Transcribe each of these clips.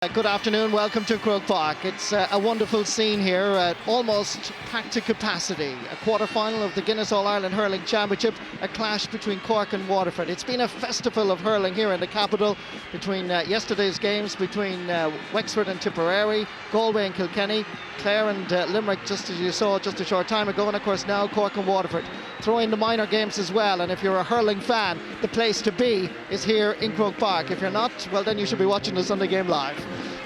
Good afternoon, welcome to Croke Park. It's a wonderful scene here, almost packed to capacity. A quarter-final of the Guinness All-Ireland Hurling Championship, a clash between Cork and Waterford. It's been a festival of hurling here in the capital between yesterday's games between Wexford and Tipperary, Galway and Kilkenny, Clare and Limerick, just as you saw just a short time ago, and of course now Cork and Waterford. Throw in the minor games as well, and if you're a hurling fan, the place to be is here in Croke Park. If you're not, well then you should be watching the Sunday game live,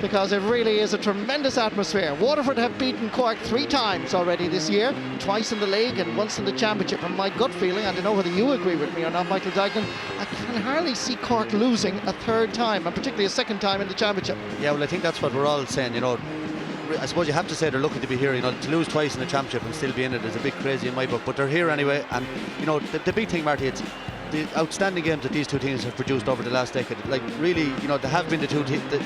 because it really is a tremendous atmosphere. Waterford have beaten Cork 3 times already this year, twice in the league and once in the championship, and my gut feeling, I don't know whether you agree with me or not, Michael Dyken, I can hardly see Cork losing a 3rd time, and particularly a 2nd time in the championship. Yeah, well, I think that's what we're all saying, you know. I suppose you have to say they're lucky to be here, you know. To lose twice in the championship and still be in it is a bit crazy in my book, but they're here anyway. And you know, the big thing, Marty, it's the outstanding games that these two teams have produced over the last decade. Like really, you know, they have been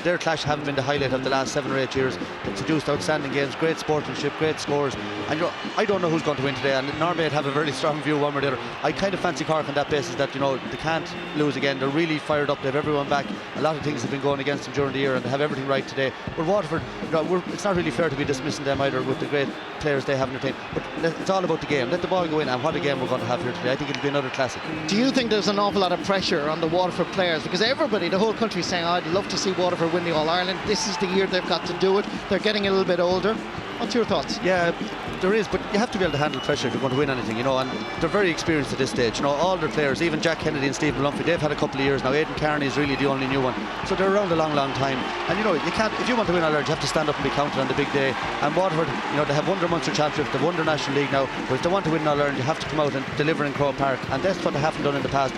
their clash have been the highlight of the last 7 or 8 years. They've produced outstanding games, great sportsmanship, great scores. And you know, I don't know who's going to win today, and normally I'd have a very strong view one way or the other. I kind of fancy Cork on that basis, that you know they can't lose again. They're really fired up, they have everyone back. A lot of things have been going against them during the year, and they have everything right today. But Waterford, you know, it's not really fair to be dismissing them either with the great players they have in their team. But it's all about the game. Let the ball go in, and what a game we're going to have here today. I think it'll be another classic. Do you think there's an awful lot of pressure on the Waterford players? Because everybody, the whole country, is saying, oh, I'd love to see Waterford win the All-Ireland. This is the year they've got to do it. They're getting a little bit older. What's your thoughts? Yeah, there is, but you have to be able to handle pressure if you're going to win anything, you know, and they're very experienced at this stage. You know, all their players, even Jack Kennedy and Stephen Lumphy, they've had a couple of years now. Aidan Carney is really the only new one. So they're around a long, long time. And you know, you can't, if you want to win All-Ireland, you have to stand up and be counted on the big day. And Waterford, you know, they have won their Munster Championship, they've won their National League now, but if they want to win All-Ireland, you have to come out and deliver in Croke Park, and that's what they haven't done in the past.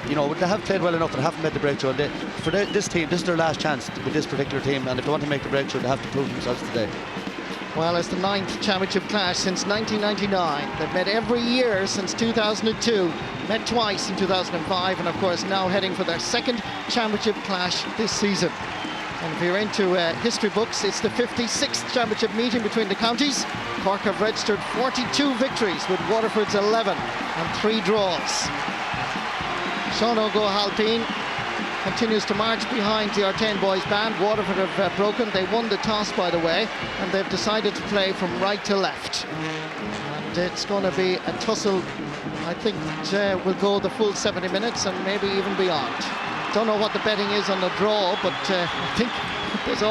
You know, they have played well enough, but haven't made the breakthrough. This team, this is their last chance with this particular team, and if they want to make the breakthrough, they have to prove themselves today. Well, it's the 9th championship clash since 1999. They've met every year since 2002, met twice in 2005, and of course now heading for their 2nd championship clash this season. And if you're into history books, it's the 56th championship meeting between the counties. Cork have registered 42 victories with Waterford's 11 and 3 draws. Sean O'Halpine continues to march behind the Artane boys band. Waterford have broken. They won the toss, by the way, and they've decided to play from right to left. And it's going to be a tussle, I think, will go the full 70 minutes and maybe even beyond. Don't know what the betting is on the draw, but I think there's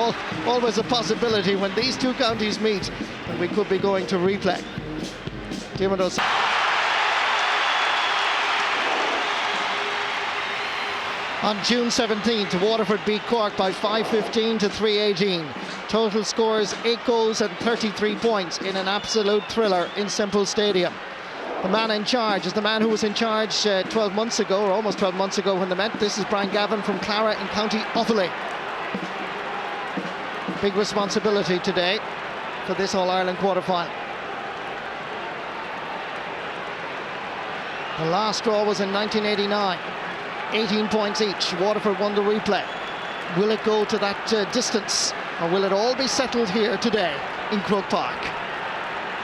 always a possibility when these two counties meet, and we could be going to replay. On June 17th, Waterford beat Cork by 5-15 to 3-18. Total scores 8 goals and 33 points in an absolute thriller in Semple Stadium. The man in charge is the man who was in charge 12 months ago, or almost 12 months ago when they met. This is Brian Gavin from Clara in County Offaly. Big responsibility today for this All-Ireland quarter-final. The last draw was in 1989. 18 points each. Waterford won the replay. Will it go to that distance, or will it all be settled here today in Croke Park?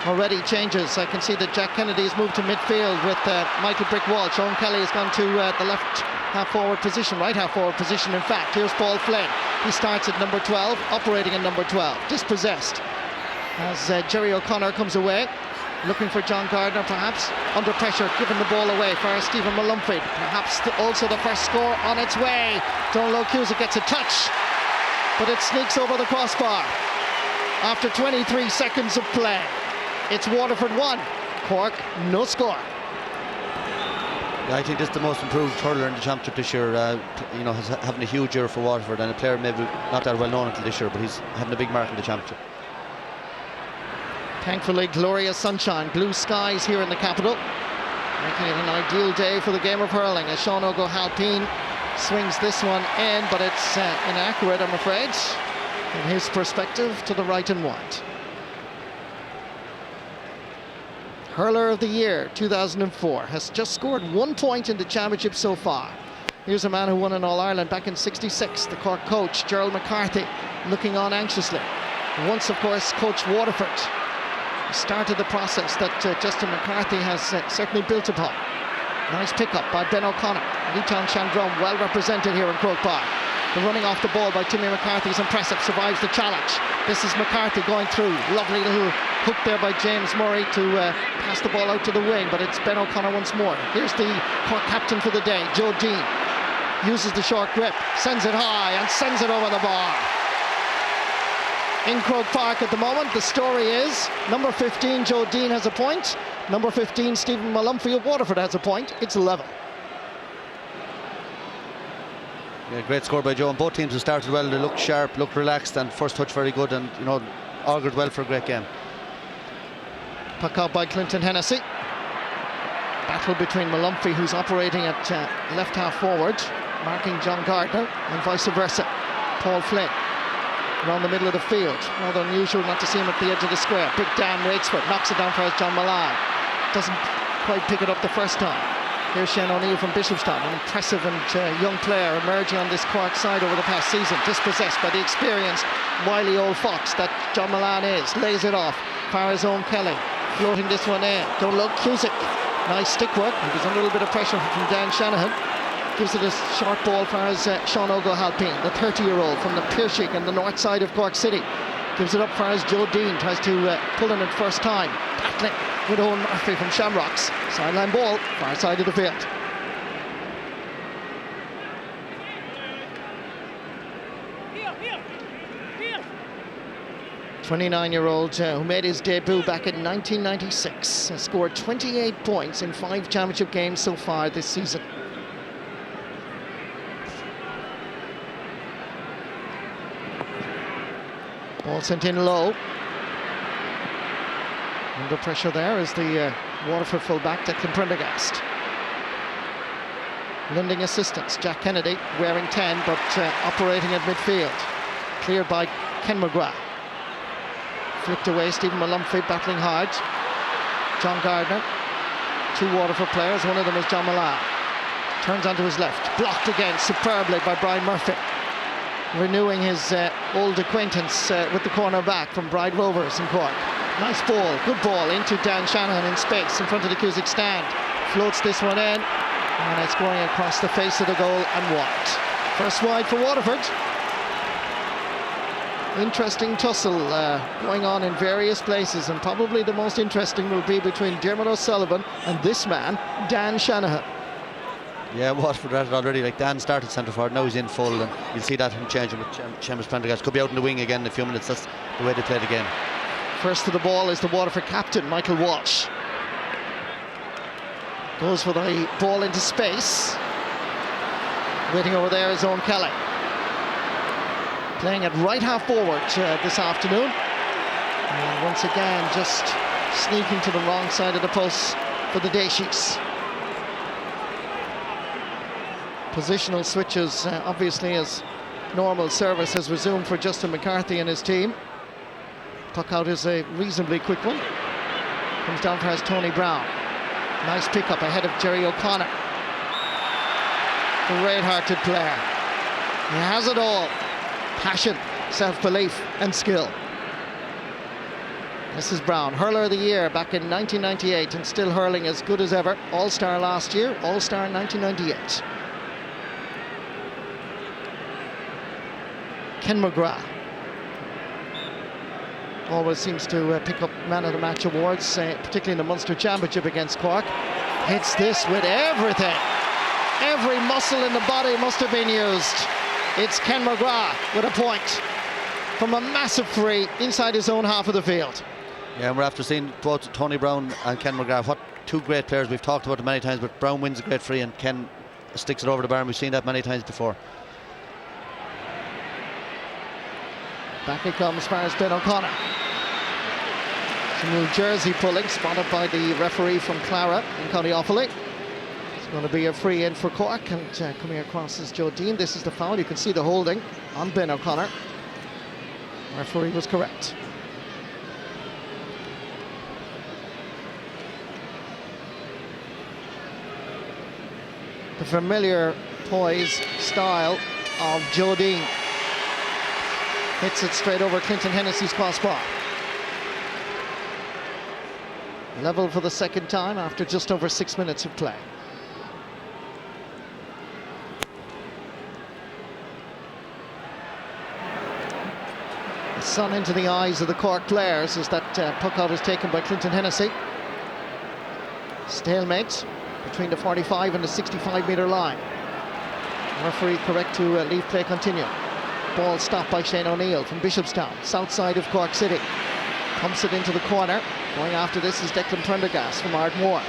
Already changes. I can see that Jack Kennedy has moved to midfield with Michael Brick-Walsh. Sean Kelly has gone to the left half-forward position, right half-forward position, in fact. Here's Paul Flynn. He starts at number 12, operating at number 12, dispossessed. As Jerry O'Connor comes away, looking for John Gardner, perhaps, under pressure, giving the ball away for Stephen Malumphid. Perhaps also the first score on its way. Donald Cusack gets a touch, but it sneaks over the crossbar. After 23 seconds of play, it's Waterford 1, Cork no score. Yeah, I think this is the most improved hurler in the championship this year. You know, having a huge year for Waterford, and a player maybe not that well known until this year, but he's having a big mark in the championship. Thankfully, glorious sunshine, blue skies here in the capital, making it an ideal day for the game of hurling as Sean O'Halpine swings this one in, but it's inaccurate, I'm afraid, from his perspective, to the right and wide. Hurler of the Year 2004 has just scored 1 point in the championship so far. Here's a man who won an All-Ireland back in '66, the Cork coach, Gerald McCarthy, looking on anxiously. Once, of course, coached Waterford. Started the process that Justin McCarthy has certainly built upon. Nice pickup by Ben O'Connor. Leeton Chandrum well represented here in Croke Park. The running off the ball by Timmy McCarthy is impressive, survives the challenge. This is McCarthy going through. Lovely little hook there by James Murray to pass the ball out to the wing, but it's Ben O'Connor once more. Here's the Cork captain for the day, Joe Dean. Uses the short grip, sends it high and sends it over the bar. In Croke Park at the moment, the story is number 15 Joe Dean has a point, number 15 Stephen Malumphey of Waterford has a point. It's 11. Yeah, great score by Joe, and both teams have started well. They looked sharp, looked relaxed, and first touch very good, and augured well for a great game. Puck out by Clinton Hennessy. Battle between Malumphey, who's operating at left half forward, marking John Gardner, and vice versa. Paul Flynn around the middle of the field. Rather unusual not to see him at the edge of the square. Big Dan Rakesford knocks it down for John Milan. Doesn't quite pick it up the first time. Here's Shane O'Neill from Bishopstown, an impressive and young player emerging on this Cork side over the past season, dispossessed by the experienced, wily old fox that John Milan is. Lays it off. Farazone Kelly floating this one in. Don't look, Cusick. Nice stick work. He was under a little bit of pressure from Dan Shanahan. Gives it a short ball for Sean O'Halpine, the 30-year-old from the Piershig in the north side of Cork City. Gives it up for Joe Dean, tries to pull in it first time. Battling with Owen Murphy from Shamrocks. Sideline ball, far side of the field. Here. 29-year-old who made his debut back in 1996. Has scored 28 points in 5 championship games so far this season. Ball sent in low. Under pressure there is the Waterford full-back Declan Prendergast. Lending assistance, Jack Kennedy wearing 10 but operating at midfield. Cleared by Ken McGrath. Flicked away, Stephen Malumphey battling hard. John Gardner. 2 Waterford players, one of them is John Milan. Turns onto his left, blocked again superbly by Brian Murphy. Renewing his old acquaintance with the cornerback from Bride Rovers in Cork. Nice ball, good ball into Dan Shanahan in space in front of the Cusick stand. Floats this one in, and it's going across the face of the goal and wide. First wide for Waterford. Interesting tussle going on in various places, and probably the most interesting will be between Dermot O'Sullivan and this man, Dan Shanahan. Yeah, Waterford at it already. Like, Dan started centre forward, now he's in full, and you'll see that him changing with Seamus Prendergast. Could be out in the wing again in a few minutes. That's the way they play the game. First to the ball is the Waterford captain, Michael Walsh. Goes for the ball into space. Waiting over there is Owen Kelly. Playing at right half forward this afternoon. And once again, just sneaking to the wrong side of the post for the Daishies. Positional switches, obviously, as normal service has resumed for Justin McCarthy and his team. Puck out is a reasonably quick one. Comes down for Tony Brown. Nice pickup ahead of Jerry O'Connor. Great-hearted player. He has it all. Passion, self-belief and skill. This is Brown, hurler of the year back in 1998 and still hurling as good as ever. All-star last year, All-star in 1998. Ken McGrath always seems to pick up Man of the Match awards, particularly in the Munster Championship against Cork. Hits this with everything. Every muscle in the body must have been used. It's Ken McGrath with a point from a massive free inside his own half of the field. Yeah, and we're after seeing both Tony Brown and Ken McGrath. What 2 great players. We've talked about it many times, but Brown wins a great free and Ken sticks it over the bar, and we've seen that many times before. Back it comes as far as Ben O'Connor. Some New Jersey pulling, spotted by the referee from Clara in County Offaly. It's going to be a free in for Cork, and coming across is Joe Dean. This is the foul. You can see the holding on Ben O'Connor. The referee was correct. The familiar poise, style of Joe Dean. Hits it straight over Clinton Hennessy's crossbar. Level for the second time after just over 6 minutes of play. sun into the eyes of the Cork players as that puck out is taken by Clinton Hennessy. Stalemate between the 45 and the 65-metre line. Referee correct to leave play continue. Ball stopped by Shane O'Neill from Bishopstown, south side of Cork City. Pumps it into the corner. Going after this is Declan Prendergast from Ardmore.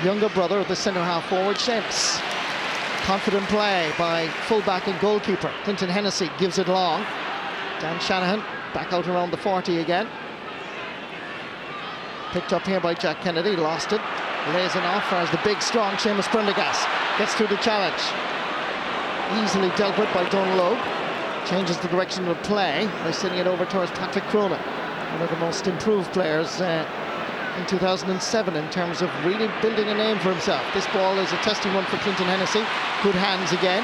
Younger brother of the centre-half forward, Seamus. Confident play by fullback and goalkeeper. Clinton Hennessy gives it long. Dan Shanahan back out around the 40 again. Picked up here by Jack Kennedy, lost it. Lays it off as the big, strong Seamus Prendergast gets through the challenge. Easily dealt with by Donal Logue. Changes the direction of play by sending it over towards Patrick Cronin, one of the most improved players in 2007 in terms of really building a name for himself. This ball is a testing one for Clinton Hennessy. Good hands again.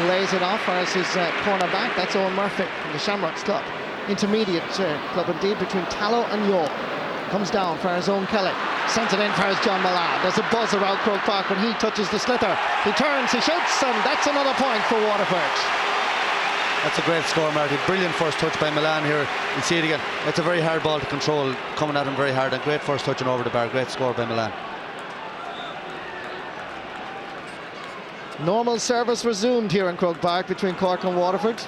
Lays it off as his cornerback. That's Owen Murphy from the Shamrocks Club. Intermediate club indeed between Tallow and Youghal. Comes down for his own Kelly. Sends it in for his John Milan. There's a buzz around Croke Park when he touches the slither. He turns, he shoots, and that's another point for Waterford. That's a great score, Marty. Brilliant first touch by Milan here. You see it again. It's a very hard ball to control, coming at him very hard, and great first touch and over the bar. Great score by Milan. Normal service resumed here in Croke Park between Cork and Waterford.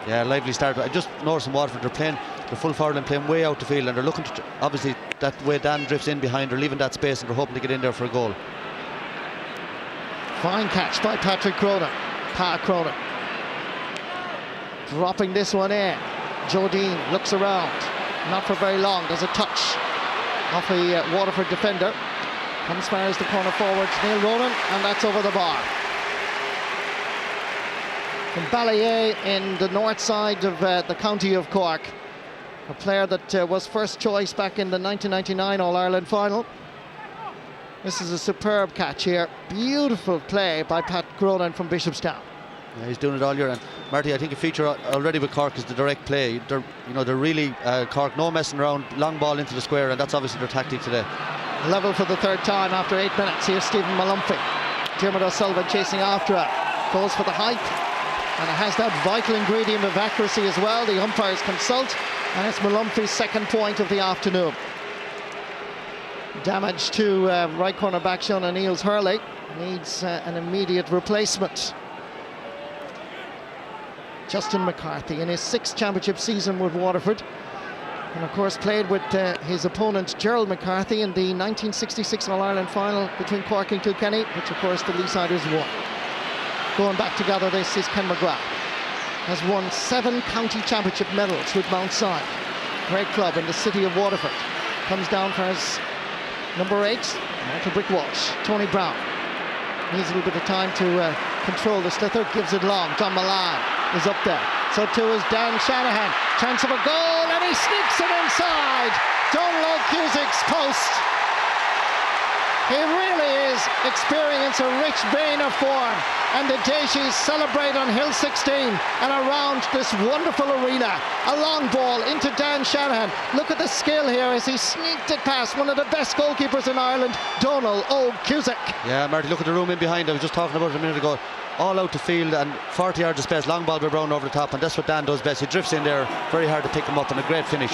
Yeah, lively start. I just noticed in Waterford they're playing the full forward line, playing way out the field, and they're looking to, obviously that way Dan drifts in behind, they're leaving that space and they're hoping to get in there for a goal. Fine catch by Patrick Cronin. Pa Cronin dropping this one in. Joe Dean looks around, not for very long. There's a touch off a Waterford defender. Comes far as the corner forward, Neil Ronan, and that's over the bar. From Ballyea in the north side of the county of Cork, a player that was first choice back in the 1999 All-Ireland final. This is a superb catch here. Beautiful play by Pat Cronin from Bishopstown. Yeah, he's doing it all year. And Marty, I think a feature already with Cork is the direct play. They're really Cork, no messing around, long ball into the square, and that's obviously their tactic today. Level for the third time after 8 minutes. Here's Stephen Malumphey. Dermot O'Sullivan chasing after it. Goes for the height, and it has that vital ingredient of accuracy as well. The umpires consult, and it's Malumphey's second point of the afternoon. Damage to right corner back Sean O'Neill's Hurley. Needs an immediate replacement. Justin McCarthy in his 6th championship season with Waterford, and of course played with his opponent Gerald McCarthy in the 1966 All-Ireland final between Cork and Kilkenny, which of course the Leesiders won. Going back together, this is Ken McGrath. Has won 7 county championship medals with Mount Sion. Great club in the city of Waterford. Comes down for his number 8, Michael Brick Walsh. Tony Brown needs a little bit of time to control the slither, gives it long. John Milan is up there. So too is Dan Shanahan. Chance of a goal, and he sneaks it inside. Donal Cusick's post. He really is experiencing a rich vein of form, and the Daishies celebrate on Hill 16 and around this wonderful arena. A long ball into Dan Shanahan. Look at the skill here as he sneaked it past one of the best goalkeepers in Ireland, Donal Cusick. Yeah, Marty, look at the room in behind. I was just talking about it a minute ago. All out the field and 40 yards of space, long ball by Brown over the top, and that's what Dan does best. He drifts in there, very hard to pick him up, and a great finish.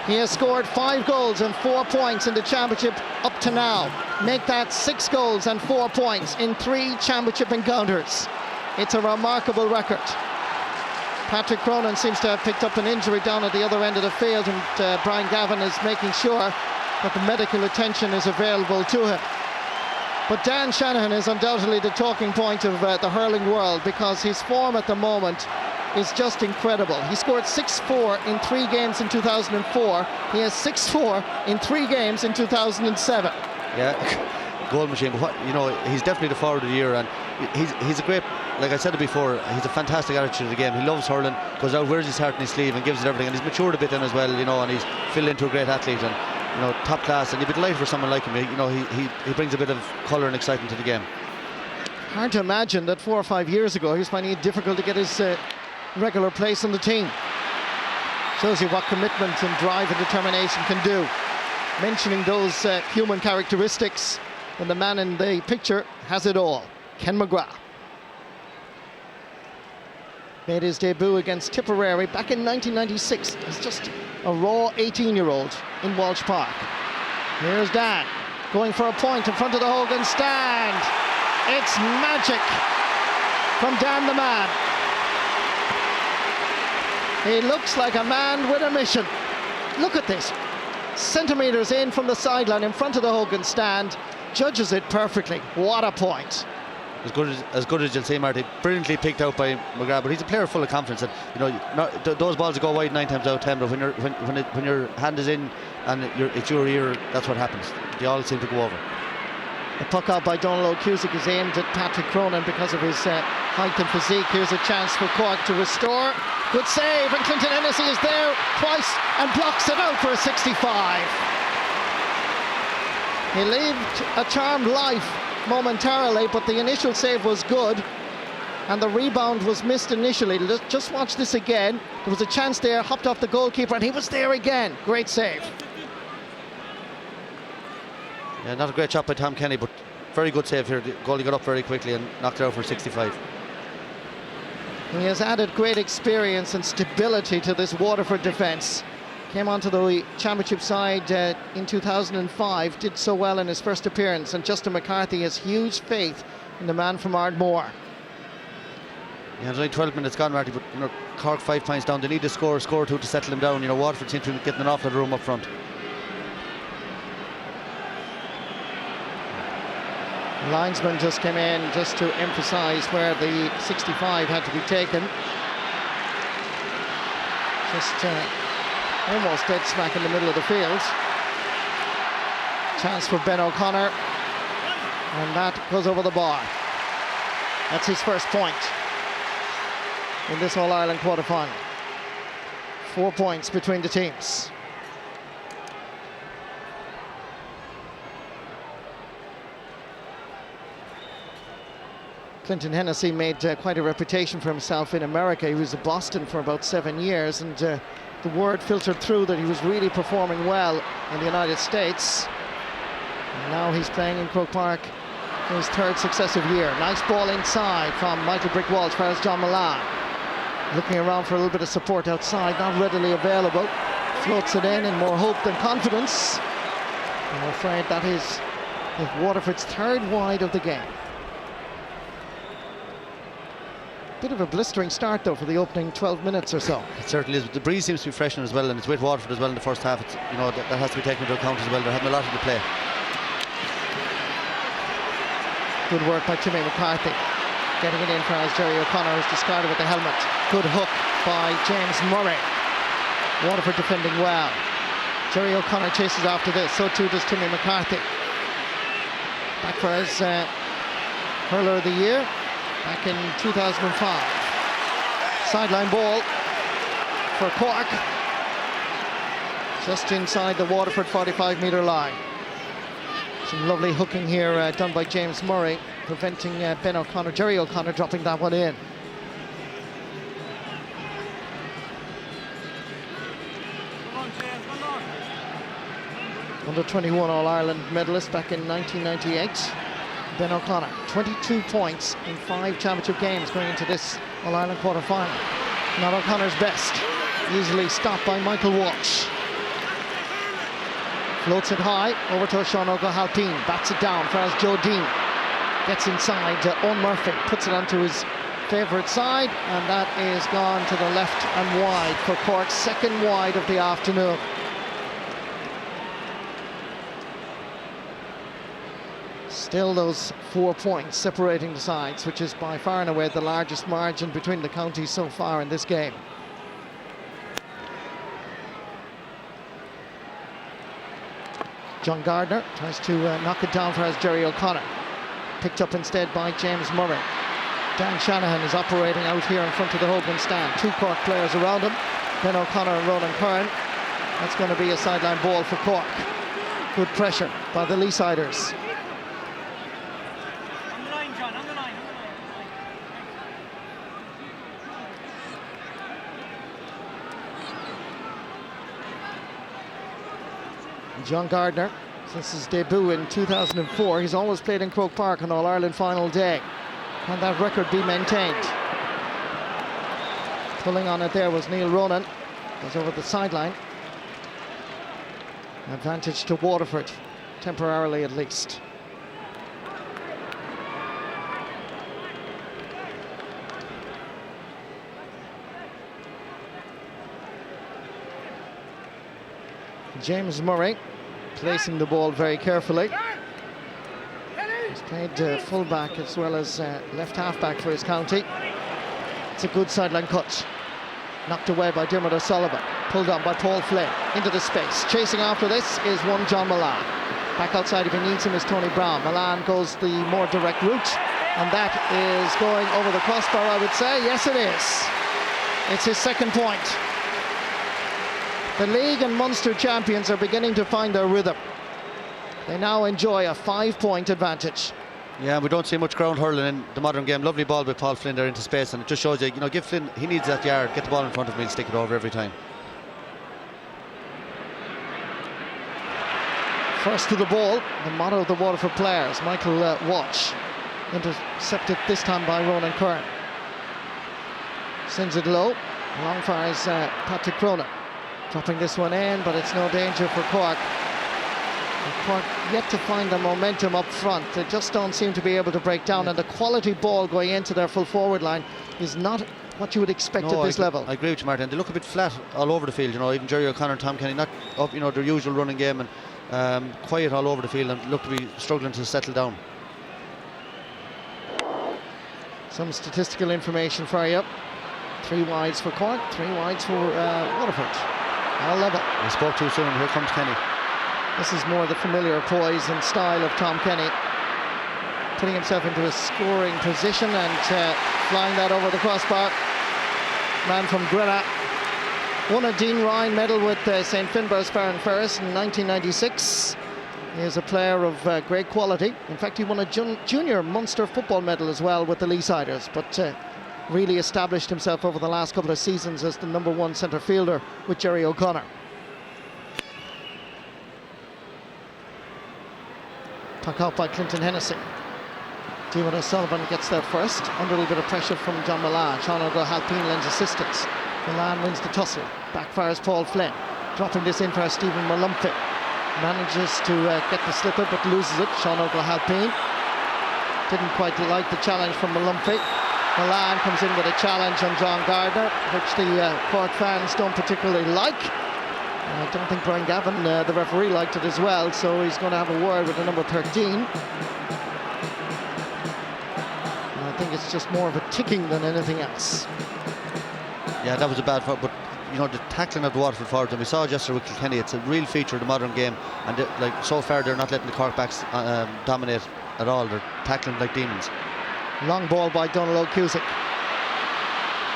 He has scored 5 goals and 4 points in the championship up to now. Make that 6 goals and 4 points in 3 championship encounters. It's a remarkable record. Patrick Cronin seems to have picked up an injury down at the other end of the field, and Brian Gavin is making sure that the medical attention is available to him. But Dan Shanahan is undoubtedly the talking point of the hurling world, because his form at the moment is just incredible. He scored 6-4 in 3 games in 2004. He has 6-4 in 3 games in 2007. Yeah, goal machine. But he's definitely the forward of the year, and he's a great, like I said it before, he's a fantastic attitude to the game. He loves hurling, goes out, wears his heart in his sleeve and gives it everything, and he's matured a bit then as well, and he's filled into a great athlete, and top class, and you'd be delighted for someone like him. He brings a bit of colour and excitement to the game. Hard to imagine that 4 or 5 years ago he was finding it difficult to get his regular place on the team. Shows you what commitment and drive and determination can do. Mentioning those human characteristics, and the man in the picture has it all. Ken McGrath. Made his debut against Tipperary back in 1996 as just a raw 18-year-old in Walsh Park. Here's Dan going for a point in front of the Hogan stand. It's magic from Dan the man. He looks like a man with a mission. Look at this. Centimetres in from the sideline in front of the Hogan stand. Judges it perfectly. What a point. As good as you'll say, Marty. Brilliantly picked out by McGrath, but he's a player full of confidence. And those balls go wide 9 times out of 10. But when your hand is in and it's your ear, that's what happens. They all seem to go over. The puck out by Donald O'Cusick is aimed at Patrick Cronin because of his height and physique. Here's a chance for Cork to restore. Good save, and Clinton Hennessy is there twice and blocks it out for a 65. He lived a charmed life momentarily, but the initial save was good and the rebound was missed initially. Just watch this again. There was a chance there, hopped off the goalkeeper, and he was there again. Great save. Yeah, not a great shot by Tom Kenny, but very good save here. The goalie got up very quickly and knocked it out for 65. He has added great experience and stability to this Waterford defence. Came onto the championship side in 2005, did so well in his first appearance, and Justin McCarthy has huge faith in the man from Ardmore. Yeah, there's only 12 minutes gone, Marty, but Cork 5 points down. They need to score or two to settle them down. Waterford seem to be getting an awful lot of room up front. The linesman just came in just to emphasise where the 65 had to be taken. Just almost dead smack in the middle of the field. Chance for Ben O'Connor, and that goes over the bar. That's his first point in this All-Ireland quarter-final. 4 points between the teams. Clinton Hennessy made quite a reputation for himself in America. He was in Boston for about 7 years, and the word filtered through that he was really performing well in the United States. And now he's playing in Croke Park for his third successive year. Nice ball inside from Michael Brick Walsh, as far as John Milan. Looking around for a little bit of support outside, not readily available. Floats it in more hope than confidence. I'm afraid that is Waterford's third wide of the game. Bit of a blistering start though for the opening 12 minutes or so. It certainly is. The breeze seems to be freshening as well, and it's with Waterford as well in the first half. It's, that has to be taken into account as well. They're having a lot of the play. Good work by Timmy McCarthy. Getting it in for as Jerry O'Connor is discarded with the helmet. Good hook by James Murray. Waterford defending well. Jerry O'Connor chases after this. So too does Timmy McCarthy. Back for his hurler of the year back in 2005. Sideline ball for Cork. Just inside the Waterford 45-metre line. Some lovely hooking here done by James Murray, preventing Ben O'Connor, Jerry O'Connor dropping that one in. Under 21 All-Ireland medalist back in 1998. Ben O'Connor, 22 points in 5 championship games going into this All-Ireland quarter-final. Not O'Connor's best. Easily stopped by Michael Walsh. Floats it high over to Sean O'Halpine. Bats it down for as Joe Dean. Gets inside. Owen Murphy puts it onto his favourite side, and that is gone to the left and wide for Cork's second wide of the afternoon. Still those 4 points separating the sides, which is by far and away the largest margin between the counties so far in this game. John Gardner tries to knock it down for as Jerry O'Connor. Picked up instead by James Murray. Dan Shanahan is operating out here in front of the Hogan stand. 2 Cork players around him, Ben O'Connor and Ronan Curran. That's going to be a sideline ball for Cork. Good pressure by the Leesiders. John Gardner, since his debut in 2004, he's always played in Croke Park on All-Ireland final day. Can that record be maintained? Pulling on it there was Neil Ronan. Goes over the sideline. Advantage to Waterford, temporarily at least. James Murray placing the ball very carefully. He's played full-back as well as left half-back for his county. It's a good sideline cut. Knocked away by Dermot O'Sullivan. Pulled on by Paul Flynn into the space. Chasing after this is one John Milan. Back outside if he needs him is Tony Brown. Milan goes the more direct route, and that is going over the crossbar, I would say. Yes, it is. It's his second point. The league and Munster champions are beginning to find their rhythm. They now enjoy a 5-point advantage. Yeah, we don't see much ground hurling in the modern game. Lovely ball by Paul Flynn there into space, and it just shows you, give Flynn, he needs that yard, get the ball in front of him and stick it over every time. First to the ball, the motto of the Waterford players. Michael Walsh, intercepted this time by Ronan Curran. Sends it low, long far is Patrick Cronin. Dropping this one in, but it's no danger for Cork. Cork yet to find the momentum up front. They just don't seem to be able to break down, and the quality ball going into their full forward line is not what you would expect at this level. I agree with you, Martin. They look a bit flat all over the field, even Jerry O'Connor and Tom Kenny not up, their usual running game, and quiet all over the field, and look to be struggling to settle down. Some statistical information for you. 3 wides for Cork, 3 wides for Waterford. All level. I spoke too soon. Here comes Kenny. This is more the familiar poise and style of Tom Kenny, putting himself into a scoring position and flying that over the crossbar. Man from Greta won a Dean Ryan medal with St Finbarr's Farron Ferris in 1996. He is a player of great quality. In fact, he won a junior Munster football medal as well with the Leesiders, but really established himself over the last couple of seasons as the #1 centre fielder with Jerry O'Connor. Puck out by Clinton Hennessy. Dermot O'Sullivan gets there first, under a little bit of pressure from John Milan. Sean O'Halpine lends assistance. Milan wins the tussle. Backfires Paul Flynn. Dropping this in for Stephen Malumphey. Manages to get the slipper but loses it. Sean O'Halpine didn't quite like the challenge from Malumphey. Milan comes in with a challenge on John Gardner, which the Cork fans don't particularly like. I don't think Brian Gavin, the referee, liked it as well, so he's going to have a word with the number 13. And I think it's just more of a ticking than anything else. Yeah, that was a bad foul, but the tackling of the Waterford forwards, and we saw yesterday with Kilkenny, it's a real feature of the modern game, and so far they're not letting the Cork backs dominate at all. They're tackling like demons. Long ball by Donald O'Cusick.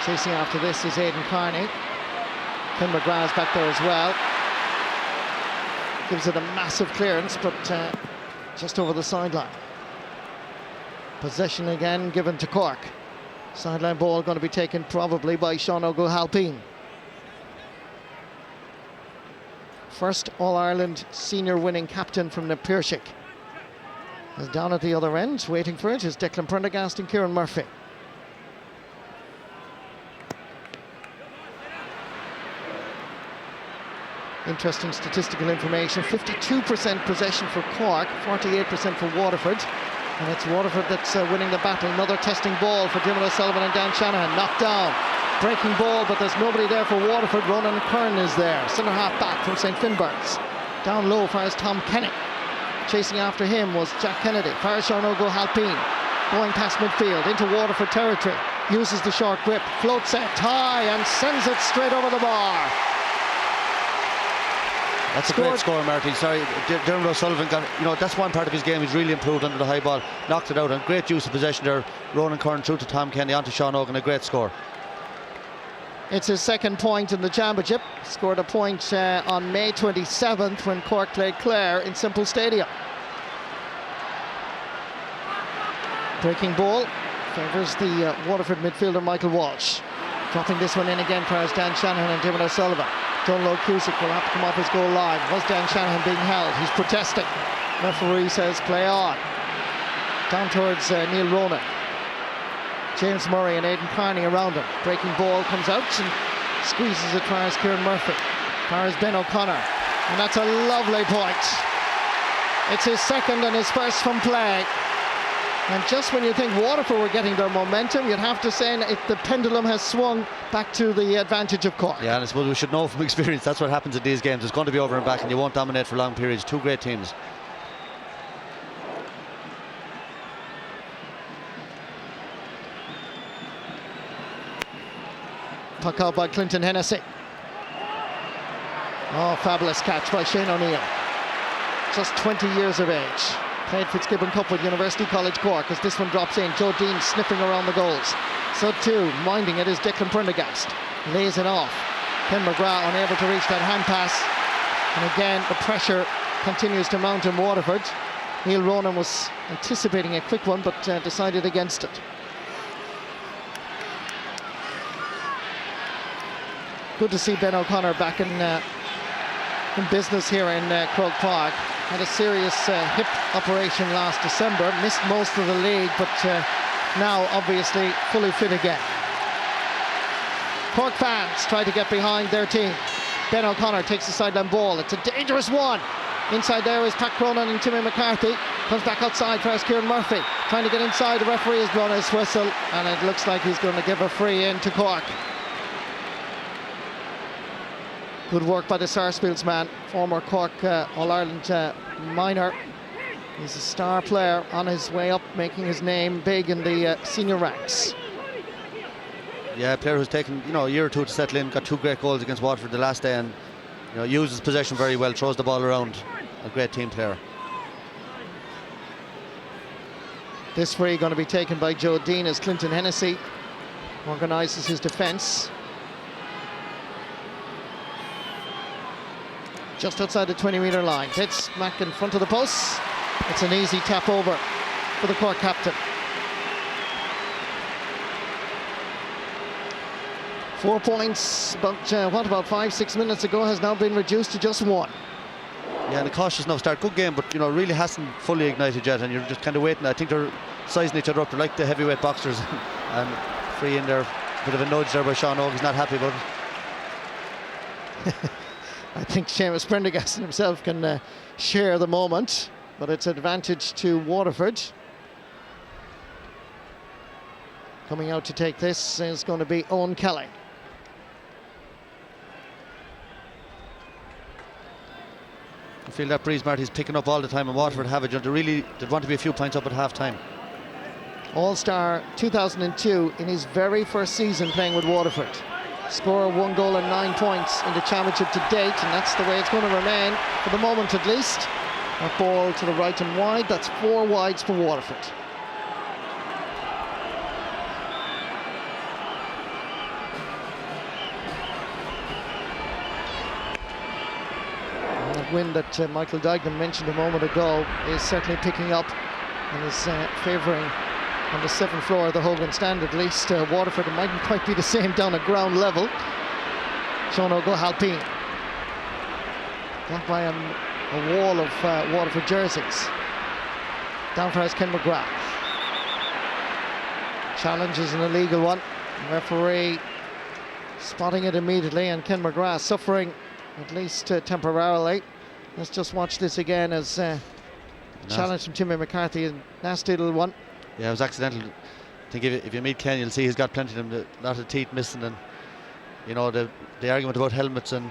Chasing after this is Aidan Carney. Ken McGrath's back there as well. Gives it a massive clearance, but just over the sideline. Possession again given to Cork. Sideline ball going to be taken probably by Sean O'Halpine. First All-Ireland senior winning captain from the Piershik. Is down at the other end, waiting for it, is Declan Prendergast and Kieran Murphy. Interesting statistical information. 52% possession for Cork, 48% for Waterford. And it's Waterford that's winning the battle. Another testing ball for Dermot O'Sullivan and Dan Shanahan. Knocked down. Breaking ball, but there's nobody there for Waterford. Ronan Curran is there. Centre half back from St Finbarr's. Down low fires Tom Kenny. Chasing after him was Jack Kennedy. Fires Sean O'Halpine. Going past midfield into Waterford territory. Uses the short grip. Floats it high and sends it straight over the bar. That's a great score, Martin. Sorry, Dermot O'Sullivan got, that's one part of his game. He's really improved under the high ball. Knocked it out, and great use of possession there. Ronan Curran through to Tom Kenny, onto Sean Ogan, a great score. It's his second point in the championship. Scored a point on May 27th when Cork played Clare in Simple Stadium. Breaking ball favours the Waterford midfielder Michael Walsh. Dropping this one in again for Dan Shanahan and Dermot O'Sullivan. Donald Cusick will have to come off his goal line. Was Dan Shanahan being held? He's protesting. Referee says play on. Down towards Neil Ronan. James Murray and Aidan Carney around him. Breaking ball comes out and squeezes it far as Kieran Murphy. Far as Ben O'Connor. And that's a lovely point. It's his second and his first from play. And just when you think Waterford were getting their momentum, you'd have to say the pendulum has swung back to the advantage of Cork. Yeah, and I suppose we should know from experience that's what happens in these games. It's going to be over and back, and you won't dominate for long periods. Two great teams. Puck out by Clinton Hennessy. Oh, fabulous catch by Shane O'Neill. Just 20 years of age. Played Fitzgibbon Cup with University College Cork as this one drops in. Joe Dean sniffing around the goals. So too, minding it is Declan Prendergast. Lays it off. Ken McGrath unable to reach that hand pass. And again, the pressure continues to mount in Waterford. Neil Ronan was anticipating a quick one, but decided against it. Good to see Ben O'Connor back in business here in Croke Park. Had a serious hip operation last December, missed most of the league, but now obviously fully fit again. Cork fans try to get behind their team. Ben O'Connor takes the sideline ball. It's a dangerous one. Inside there is Pat Cronin and Timmy McCarthy. Comes back outside for Kieran Murphy. Trying to get inside. The referee has blown his whistle, and it looks like he's going to give a free in to Cork. Good work by the Sarsfields man, former Cork All-Ireland minor. He's a star player on his way up, making his name big in the senior ranks. Yeah, a player who's taken a year or two to settle in, got two great goals against Waterford the last day, and uses possession very well, throws the ball around. A great team player. This free going to be taken by Joe Dean as Clinton Hennessy organises his defence. Just outside the 20-metre line. Dead smack in front of the post. It's an easy tap over for the Cork captain. 4 points, about 5-6 minutes ago, has now been reduced to just 1. Yeah, and a cautious enough start. Good game, but really hasn't fully ignited yet, and you're just kind of waiting. I think they're sizing each other up. They're like the heavyweight boxers. And free in there. Bit of a nudge there by Sean Oak. He's not happy about it. I think Seamus Prendergast himself can share the moment, but it's advantage to Waterford. Coming out to take this is going to be Owen Kelly. I feel that breeze, Marty's picking up all the time, and Waterford have it. They'd want to be a few points up at half-time. All-star 2002 in his very first season playing with Waterford. Scorer 1 goal and 9 points in the championship to date, and that's the way it's going to remain for the moment at least. That ball to the right and wide. That's 4 wides for Waterford. And that wind that Michael Dignan mentioned a moment ago is certainly picking up and is favouring on the 7th floor of the Hogan stand at least. Waterford, it mightn't quite be the same down at ground level. Sean O'Halpine. Got by a wall of Waterford jerseys. Down for Ken McGrath. Challenge is an illegal one. The referee spotting it immediately, and Ken McGrath suffering at least temporarily. Let's just watch this again as challenge from Timmy McCarthy. A nasty little one. Yeah, it was accidental. I think if you meet Ken, you'll see he's got plenty of them, a lot of teeth missing, and the argument about helmets, and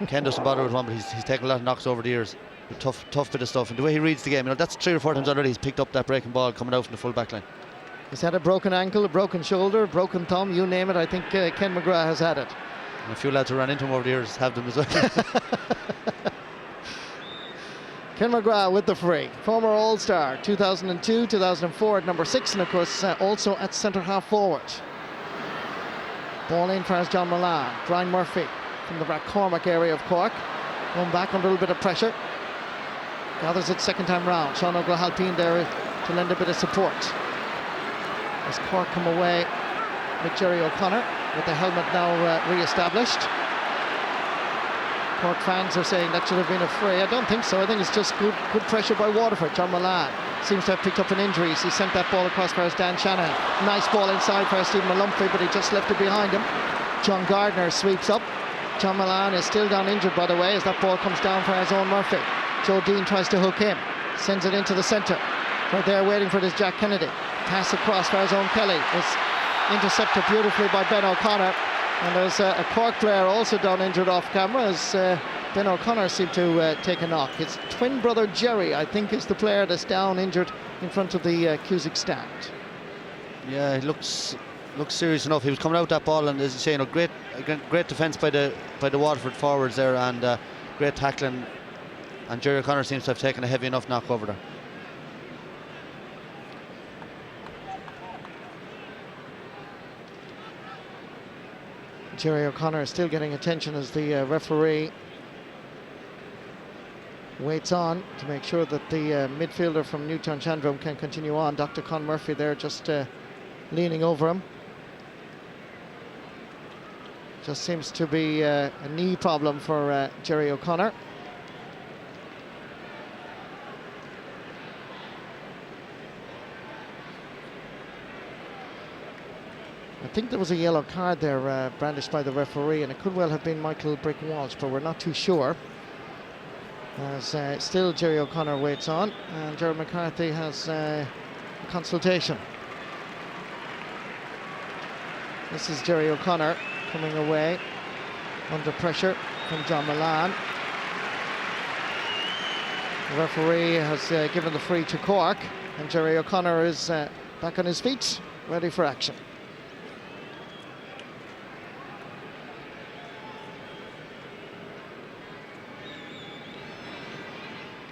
Ken doesn't bother with one, but he's taken a lot of knocks over the years. Tough bit of stuff, and the way he reads the game, that's 3 or 4 times already he's picked up that breaking ball coming out from the full back line. He's had a broken ankle, a broken shoulder, a broken thumb, you name it. I think Ken McGrath has had it. And a few lads who ran into him over the years have them as well. Ken McGrath with the free. Former All-Star, 2002, 2004 at number 6, and of course also at centre half forward. Ball in for John Milan. Brian Murphy from the Rathcormac area of Cork. Going back under a little bit of pressure. Gathers it second time round. Sean O'Halpine there to lend a bit of support. As Cork come away with Jerry O'Connor with the helmet now re-established. Cork fans are saying that should have been a free. I don't think so. I think it's just good pressure by Waterford. John Milan seems to have picked up an injury. He sent that ball across for Dan Shanahan. Nice ball inside for Stephen Malumphey, but he just left it behind him. John Gardner sweeps up. John Milan is still down injured, by the way, as that ball comes down for his own Murphy. Joe Dean tries to hook in, sends it into the centre. Right there waiting for this Jack Kennedy. Pass across for his own Kelly. It's intercepted beautifully by Ben O'Connor. And there's a Cork player also down injured off camera, as Ben O'Connor seemed to take a knock. His twin brother Jerry, I think, is the player that's down injured in front of the Cusack stand. Yeah, it looks serious enough. He was coming out that ball, and as you say, you know, great defence by the Waterford forwards there, and great tackling. And Jerry O'Connor seems to have taken a heavy enough knock over there. Jerry O'Connor is still getting attention as the referee waits on to make sure that the midfielder from Newtown Chandrum can continue on. Dr. Con Murphy there just leaning over him. Just seems to be a knee problem for Jerry O'Connor. I think there was a yellow card there brandished by the referee, and it could well have been Michael Brick Walsh, but we're not too sure. As still Jerry O'Connor waits on, and Gerard McCarthy has a consultation. This is Jerry O'Connor coming away under pressure from John Milan. The referee has given the free to Cork, and Jerry O'Connor is back on his feet, ready for action.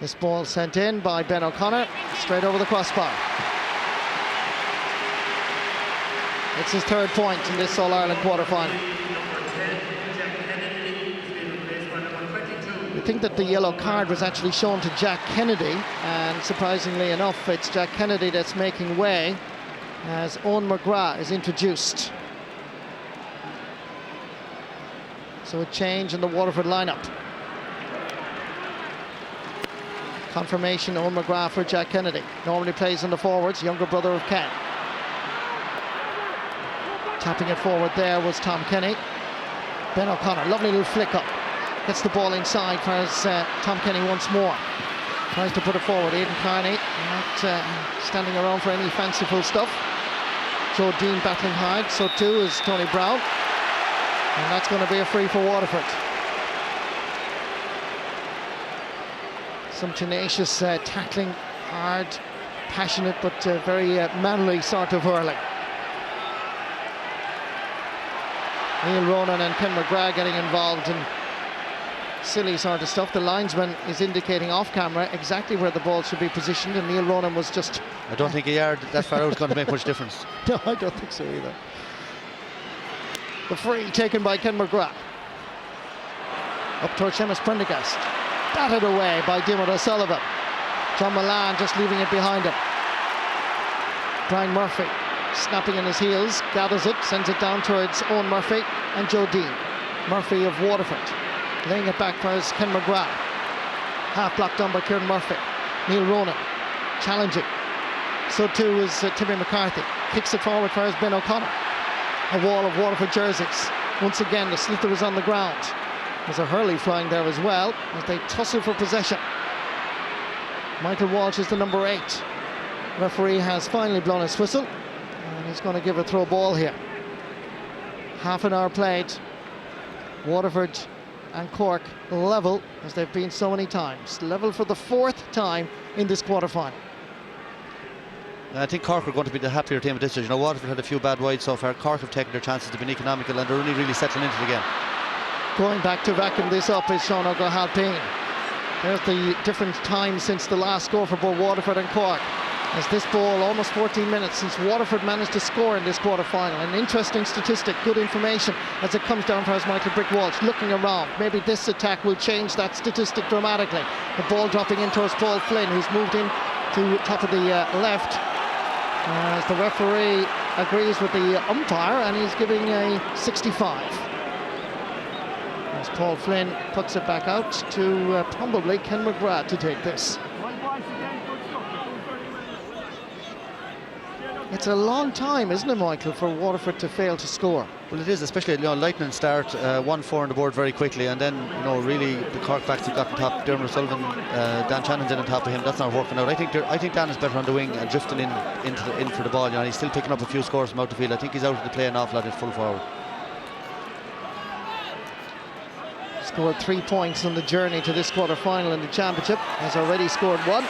This ball sent in by Ben O'Connor, straight over the crossbar. It's his third point in this All-Ireland quarter-final. We think that the yellow card was actually shown to Jack Kennedy, and surprisingly enough, it's Jack Kennedy that's making way as Owen McGrath is introduced. So a change in the Waterford lineup. Confirmation, Owen McGrath for Jack Kennedy. Normally plays in the forwards, younger brother of Ken. Tapping it forward there was Tom Kenny. Ben O'Connor, lovely little flick up. Gets the ball inside for Tom Kenny once more. Tries to put it forward. Aidan Carney not standing around for any fanciful stuff. Joe Dean battling hard, so too is Tony Brown. And that's going to be a free for Waterford. Some tenacious tackling, hard, passionate, but very manly sort of hurling. Neil Ronan and Ken McGrath getting involved in silly sort of stuff. The linesman is indicating off camera exactly where the ball should be positioned, and Neil Ronan was just... I don't think a yard that far out is going to make much difference. No, I don't think so either. The free taken by Ken McGrath. Up towards Seamus Prendergast. Batted away by Diarmuid O'Sullivan. John Milan just leaving it behind him. Brian Murphy snapping in his heels, gathers it, sends it down towards Owen Murphy and Joe Dean. Murphy of Waterford laying it back for his Ken McGrath. Half blocked down by Kieran Murphy. Neil Ronan challenging. So too is Timmy McCarthy. Kicks it forward for his Ben O'Connor. A wall of Waterford jerseys. Once again the sliotar is on the ground. There's a hurley flying there as well as they tussle for possession. Michael Walsh is the number 8. Referee has finally blown his whistle, and he's going to give a throw ball here. Half an hour played. Waterford and Cork level, as they've been so many times. Level for the 4th time in this quarter-final. I think Cork are going to be the happier team at this stage. You know, Waterford had a few bad wides so far. Cork have taken their chances to be economical, and they're only really settling into the game. Going back to vacuum this up is Sean O'Halpine. There's the different time since the last score for both Waterford and Cork. As this ball, almost 14 minutes since Waterford managed to score in this quarter-final. An interesting statistic, good information as it comes down towards Michael Brick Walsh, looking around. Maybe this attack will change that statistic dramatically. The ball dropping in towards Paul Flynn, who's moved in to top of the left. As the referee agrees with the umpire, and he's giving a 65. As Paul Flynn puts it back out to probably Ken McGrath to take this. It's a long time, isn't it, Michael, for Waterford to fail to score? Well, it is, especially, lightning start, 1-4 on the board very quickly, and then, really the Cork backs have got on top. Dermot O'Sullivan, Dan Shannon's in on top of him. That's not working out. I think Dan is better on the wing and drifting in for the ball. He's still picking up a few scores from out the field. I think he's out of the play an awful lot at full forward. Scored 3 points on the journey to this quarter-final in the championship. Has already scored 1.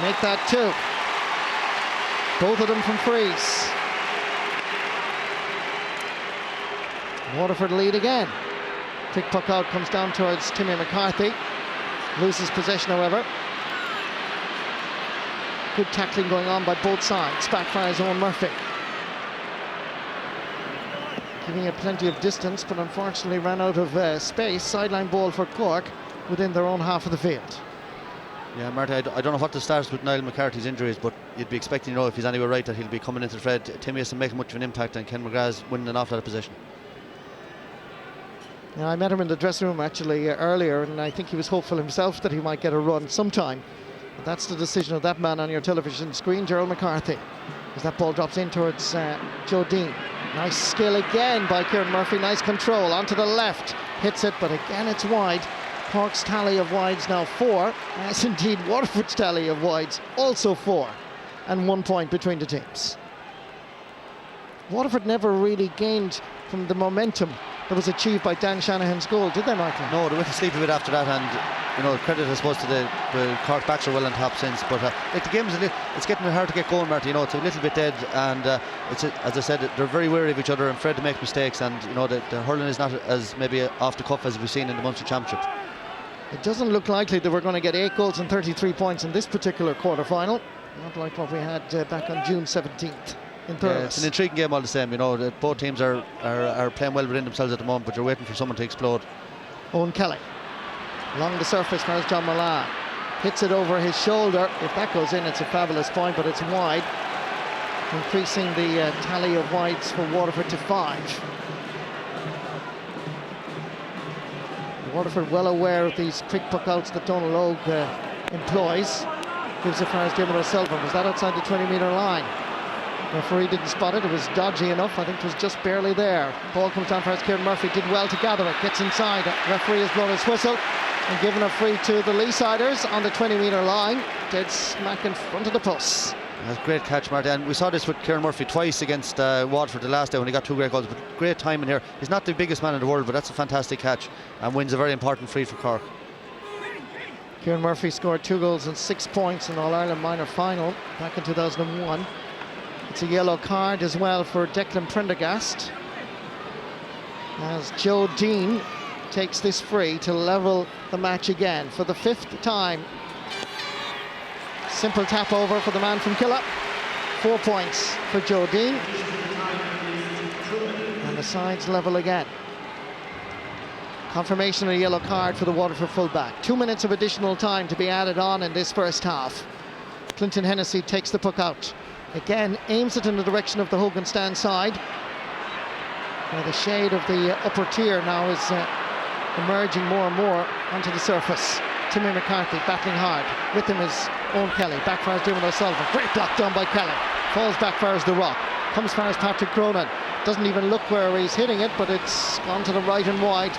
Make that 2. Both of them from frees. Waterford lead again. Quick puck out comes down towards Timmy McCarthy. Loses possession, however. Good tackling going on by both sides. Backfires Owen Murphy. Giving it plenty of distance, but unfortunately ran out of space. Sideline ball for Cork within their own half of the field. Yeah, Marty, I don't know what the status with Niall McCarthy's injuries, but you'd be expecting, if he's anywhere right, that he'll be coming into the thread. Timmy hasn't making much of an impact, and Ken McGrath's winning an awful lot of possession. Yeah, I met him in the dressing room actually earlier, and I think he was hopeful himself that he might get a run sometime. But that's the decision of that man on your television screen, Gerald McCarthy. As that ball drops in towards Joe Dean. Nice skill again by Kieran Murphy, nice control, onto the left. Hits it, but again it's wide. Cork's tally of wides now 4, as indeed Waterford's tally of wides also 4, and 1 point between the teams. Waterford never really gained from the momentum that was achieved by Dan Shanahan's goal, did they, Michael? No, they went to sleep a bit after that, and credit I suppose to the Cork backs are well on top since, but the game is it's getting hard to get going, Marty. It's a little bit dead, and as I said, they're very wary of each other and afraid to make mistakes, and the hurling is not as maybe off the cuff as we've seen in the Munster Championship. It doesn't look likely that we're going to get 8 goals and 33 points in this particular quarter-final. Not like what we had back on June 17th in Thurles. It's an intriguing game all the same. Both teams are playing well within themselves at the moment, but you're waiting for someone to explode. Owen Kelly along the surface, there's John Milan. Hits it over his shoulder. If that goes in, it's a fabulous point, but it's wide, increasing the tally of wides for Waterford to 5. Waterford well aware of these quick puck outs that Donald Ogue employs. Gives it for as Dermot O'Sullivan. Was that outside the 20-metre line? Referee didn't spot it. It was dodgy enough. I think it was just barely there. Ball comes down for as Kieran Murphy did well to gather it. Gets inside. Referee has blown his whistle and given a free to the Leesiders on the 20-metre line. Dead smack in front of the posts. That's a great catch, Marty, and we saw this with Kieran Murphy twice against Waterford the last day when he got 2 great goals, but great time in here. He's not the biggest man in the world, but that's a fantastic catch and wins a very important free for Cork. Kieran Murphy scored 2 goals and 6 points in All-Ireland minor final back in 2001. It's a yellow card as well for Declan Prendergast, as Joe Dean takes this free to level the match again for the 5th time. Simple tap over for the man from Killa. 4 points for Joe Dean. And the sides level again. Confirmation of a yellow card for the Waterford fullback. 2 minutes of additional time to be added on in this first half. Clinton Hennessy takes the puck out. Again, aims it in the direction of the Hogan stand side. Where the shade of the upper tier now is emerging more and more onto the surface. Timmy McCarthy battling hard. With him is Owen Kelly. Backfires Dermot O'Sullivan. Great block done by Kelly. Falls backfires the rock. Comes far as Patrick Cronin. Doesn't even look where he's hitting it, but it's gone to the right and wide.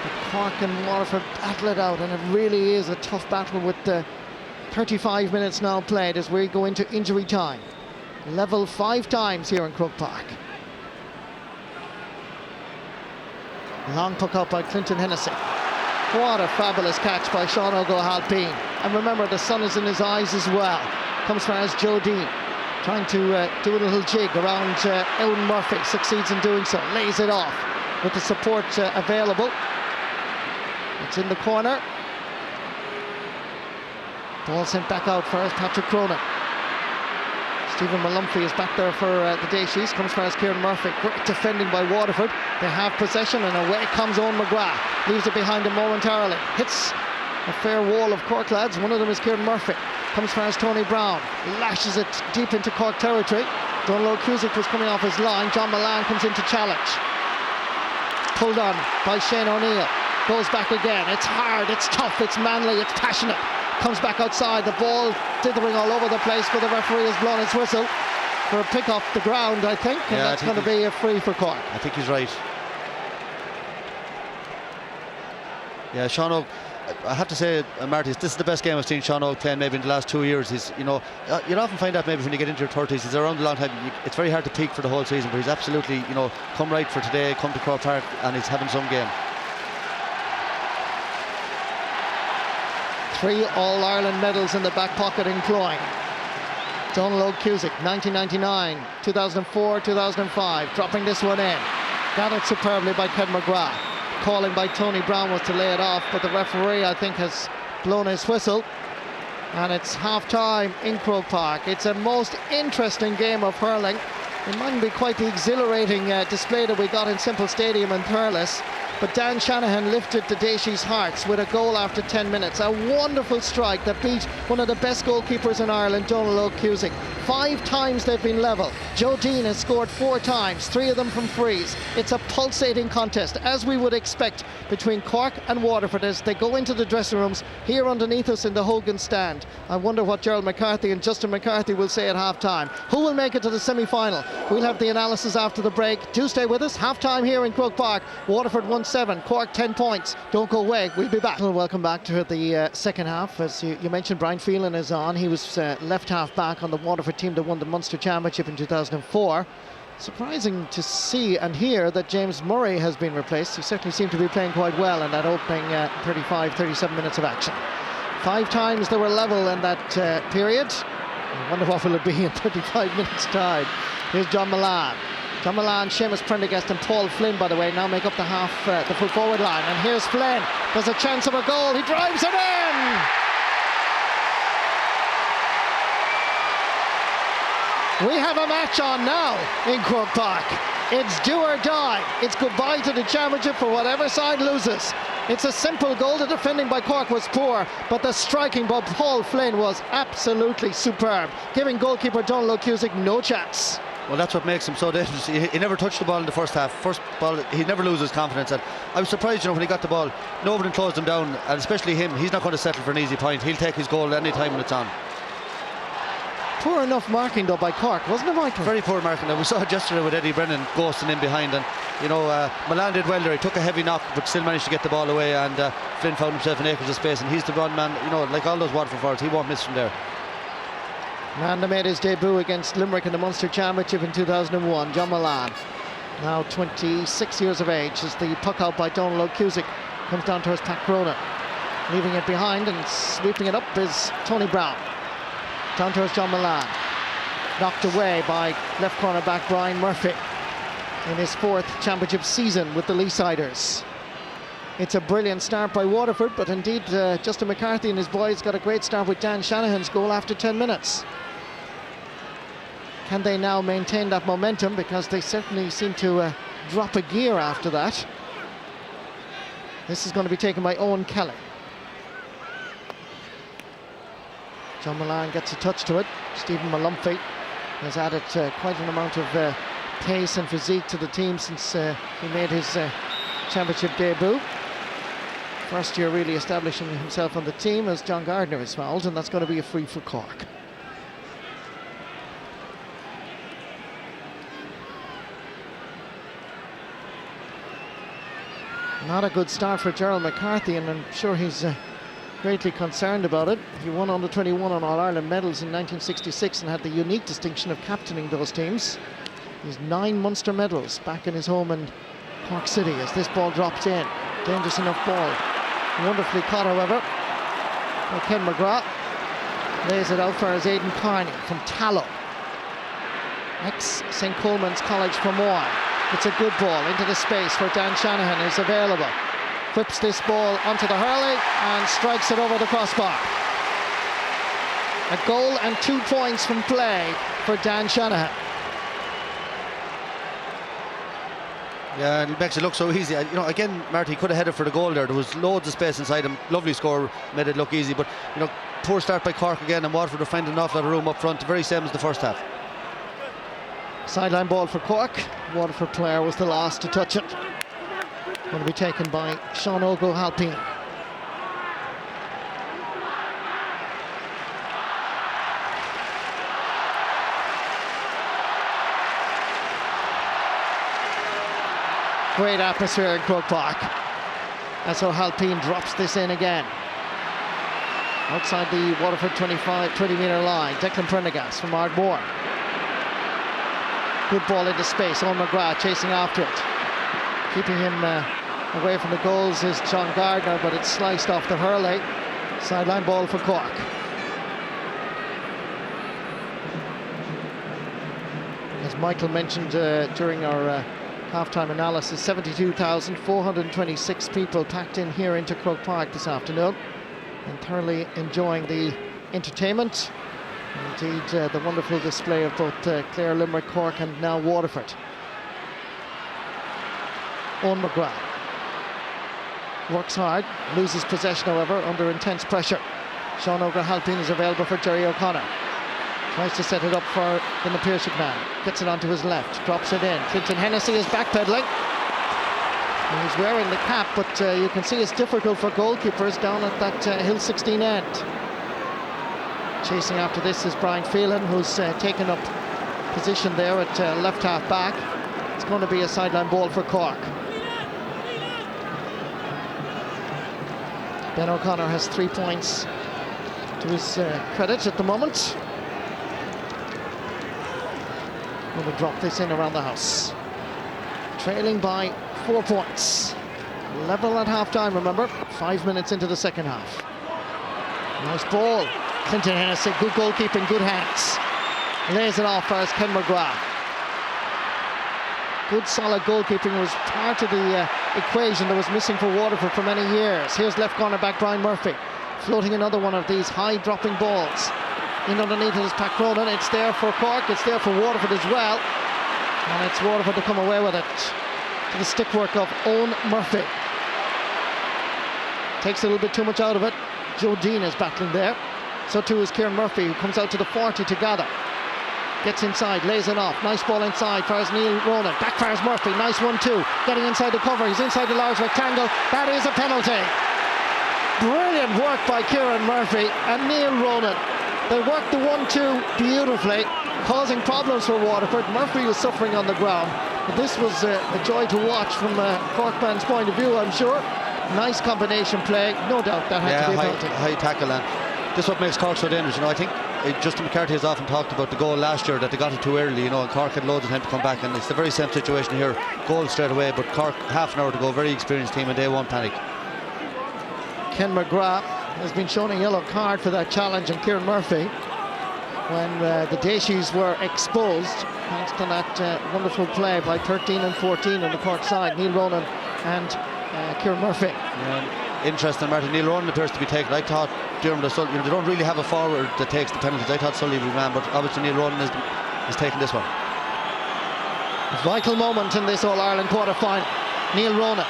But Cork and Waterford battle it out, and it really is a tough battle with the 35 minutes now played as we go into injury time. Level 5 times here in Croke Park. Long puck out by Clinton Hennessy. What a fabulous catch by Sean O'Halpine. And remember, the sun is in his eyes as well. Comes far as Joe Dean, trying to do a little jig around Owen Murphy. Succeeds in doing so. Lays it off with the support available. It's in the corner. Ball sent back out for as Patrick Cronin. Stephen Malumphey is back there for the Daishies. Comes far as Kieran Murphy. Great defending by Waterford. They have possession, and away comes Owen McGrath. Leaves it behind him momentarily. Hits a fair wall of Cork lads. One of them is Kieran Murphy. Comes far as Tony Brown. Lashes it deep into Cork territory. Donald Cusick was coming off his line. John Milan comes in to challenge. Pulled on by Shane O'Neill. Goes back again. It's hard, it's tough, it's manly, it's passionate. comes back outside, the ball dithering all over the place, but the referee has blown his whistle for a pick off the ground, I think, and that's going to be a free for Cork. I think he's right. Yeah, Sean O'G, I have to say, Marty, this is the best game I've seen Sean O'G playing maybe in the last 2 years. He's, you'll often find that maybe when you get into your 30s, he's around a long time. It's very hard to peak for the whole season, but he's absolutely, come right for today, come to Croke Park, and he's having some game. 3 All-Ireland medals in the back pocket in Cloyne. Donald Cusick, 1999, 2004, 2005, dropping this one in. Got it superbly by Ken McGrath. Calling by Tony Brown was to lay it off, but the referee, I think, has blown his whistle. And it's half-time in Croke Park. It's a most interesting game of hurling. It mightn't be quite the exhilarating display that we got in Simple Stadium in Thurles, but Dan Shanahan lifted the Déisi's hearts with a goal after 10 minutes. A wonderful strike that beat one of the best goalkeepers in Ireland, Donald Cusick. 5 times they've been level. Joe Dean has scored 4 times, 3 of them from frees. It's a pulsating contest, as we would expect, between Cork and Waterford as they go into the dressing rooms here underneath us in the Hogan stand. I wonder what Gerald McCarthy and Justin McCarthy will say at half-time. Who will make it to the semi-final? We'll have the analysis after the break. Do stay with us. Half-time here in Croke Park. Waterford 1-7, Cork 10 points. Don't go away. We'll be back. Well, welcome back to the second half. As you mentioned, Brian Phelan is on. He was left half back on the Waterford team that won the Munster Championship in 2004. Surprising to see and hear that James Murray has been replaced. He certainly seemed to be playing quite well in that opening 37 minutes of action. 5 times they were level in that period. I wonder what will it be in 35 minutes time. Here's John Milan. John Milan, Seamus Prendergast and Paul Flynn, by the way, now make up the full forward line. And here's Flynn. There's a chance of a goal. He drives it in! We have a match on now in Croke Park. It's do or die. It's goodbye to the championship for whatever side loses. It's a simple goal. The defending by Cork was poor, but the striking by Paul Flynn was absolutely superb, giving goalkeeper Donald Cusick no chance. Well, that's what makes him so dangerous. He never touched the ball in the first half. First ball, he never loses confidence. And I was surprised, when he got the ball, nobody closed him down, and especially him. He's not going to settle for an easy point. He'll take his goal any time when it's on. Poor enough marking though by Cork, wasn't it, Michael? Very poor marking. We saw it yesterday with Eddie Brennan ghosting in behind, and Milan did well there. He took a heavy knock but still managed to get the ball away, and Flynn found himself in acres of space, and he's the one man, like all those Waterford forwards, he won't miss from there. Man that made his debut against Limerick in the Munster Championship in 2001, John Milan, now 26 years of age, as the puck out by Donald Cusick comes down towards Pat Cronin. Leaving it behind and sweeping it up is Tony Brown. Down towards John Milan. Knocked away by left corner back Brian Murphy in his 4th championship season with the Leesiders. It's a brilliant start by Waterford, but indeed Justin McCarthy and his boys got a great start with Dan Shanahan's goal after 10 minutes. Can they now maintain that momentum? Because they certainly seem to drop a gear after that. This is going to be taken by Owen Kelly. John Milan gets a touch to it. Stephen Malumphey has added quite an amount of pace and physique to the team since he made his championship debut. First year really establishing himself on the team, as John Gardner is fouled, and that's going to be a free for Cork. Not a good start for Gerald McCarthy, and I'm sure he's greatly concerned about it. He won under 21 on All-Ireland medals in 1966 and had the unique distinction of captaining those teams. He's 9 Munster medals back in his home in Cork City as this ball drops in. Dangerous enough ball. Wonderfully caught, however, by Ken McGrath. Lays it out for his Aidan Carney from Tallow. Ex-St. Coleman's College for Moy. It's a good ball into the space where Dan Shanahan is available. Whips this ball onto the hurley and strikes it over the crossbar. A goal and 2 points from play for Dan Shanahan. Yeah, it makes it look so easy. Again, Marty could have headed for the goal there. There was loads of space inside him. Lovely score, made it look easy. But, poor start by Cork again, and Waterford are finding an awful lot of room up front. The very same as the first half. Sideline ball for Cork. Waterford player was the last to touch it. Going to be taken by Sean O'Halpine. Great atmosphere in Croke Park. As O'Halpine drops this in again. Outside the Waterford 20-metre line. Declan Prendergast from Ardmore. Good ball into space. Owen McGrath chasing after it. Keeping him away from the goals is John Gardner, but it's sliced off the Hurley. Sideline ball for Cork. As Michael mentioned during our half-time analysis, 72,426 people packed in here into Croke Park this afternoon and thoroughly enjoying the entertainment. Indeed, the wonderful display of both Clare, Limerick, Cork and now Waterford. Owen McGrath works hard, loses possession however under intense pressure. Sean O'Halpine is available for Jerry O'Connor. Tries to set it up for the Napiershik man. Gets it onto his left, drops it in. Clinton Hennessy is backpedaling. He's wearing the cap, but you can see it's difficult for goalkeepers down at that Hill 16 end. Chasing after this is Brian Phelan, who's taken up position there at left half back. It's going to be a sideline ball for Cork. Ben O'Connor has 3 points to his credit at the moment. Going to drop this in around the house. Trailing by 4 points. Level at half-time, remember. 5 minutes into the second half. Nice ball. Clinton Hennessy, good goalkeeping, good hands. Lays it off first, Ken McGrath. Good solid goalkeeping was part of the equation that was missing for Waterford for many years. Here's left corner back Brian Murphy, floating another one of these high dropping balls. In underneath it is Pat Cronin. It's there for Cork, it's there for Waterford as well. And it's Waterford to come away with it. To the stick work of Owen Murphy. Takes a little bit too much out of it. Joe Dean is battling there. So too is Kieran Murphy, who comes out to the 40 to gather. Gets inside, lays it off. Nice ball inside, fires Neil Ronan. Backfires Murphy, nice 1-2. Getting inside the cover, he's inside the large rectangle. That is a penalty. Brilliant work by Kieran Murphy and Neil Ronan. They worked the 1-2 beautifully, causing problems for Waterford. Murphy was suffering on the ground. But this was a joy to watch from a Cork fan's point of view, I'm sure. Nice combination play, no doubt that had to be a penalty. High tackle, and this is what makes Cork so dangerous. You know, I think Justin McCarthy has often talked about the goal last year, that they got it too early, you know, and Cork had loads of time to come back, and it's the very same situation here. Goal straight away, but Cork half an hour to go, very experienced team, and they won't panic. Ken McGrath has been shown a yellow card for that challenge, and Kieran Murphy, when the Daishies were exposed, thanks to that wonderful play by 13 and 14 on the Cork side, Neil Ronan and Kieran Murphy. Yeah. Interesting, Martin. Neil Ronan appears to be taken. I thought Dermot or Sully, you know, they don't really have a forward that takes the penalties. I thought Sully would man, but obviously Neil Ronan is taking this one. Vital moment in this All-Ireland quarter-final. Neil Ronan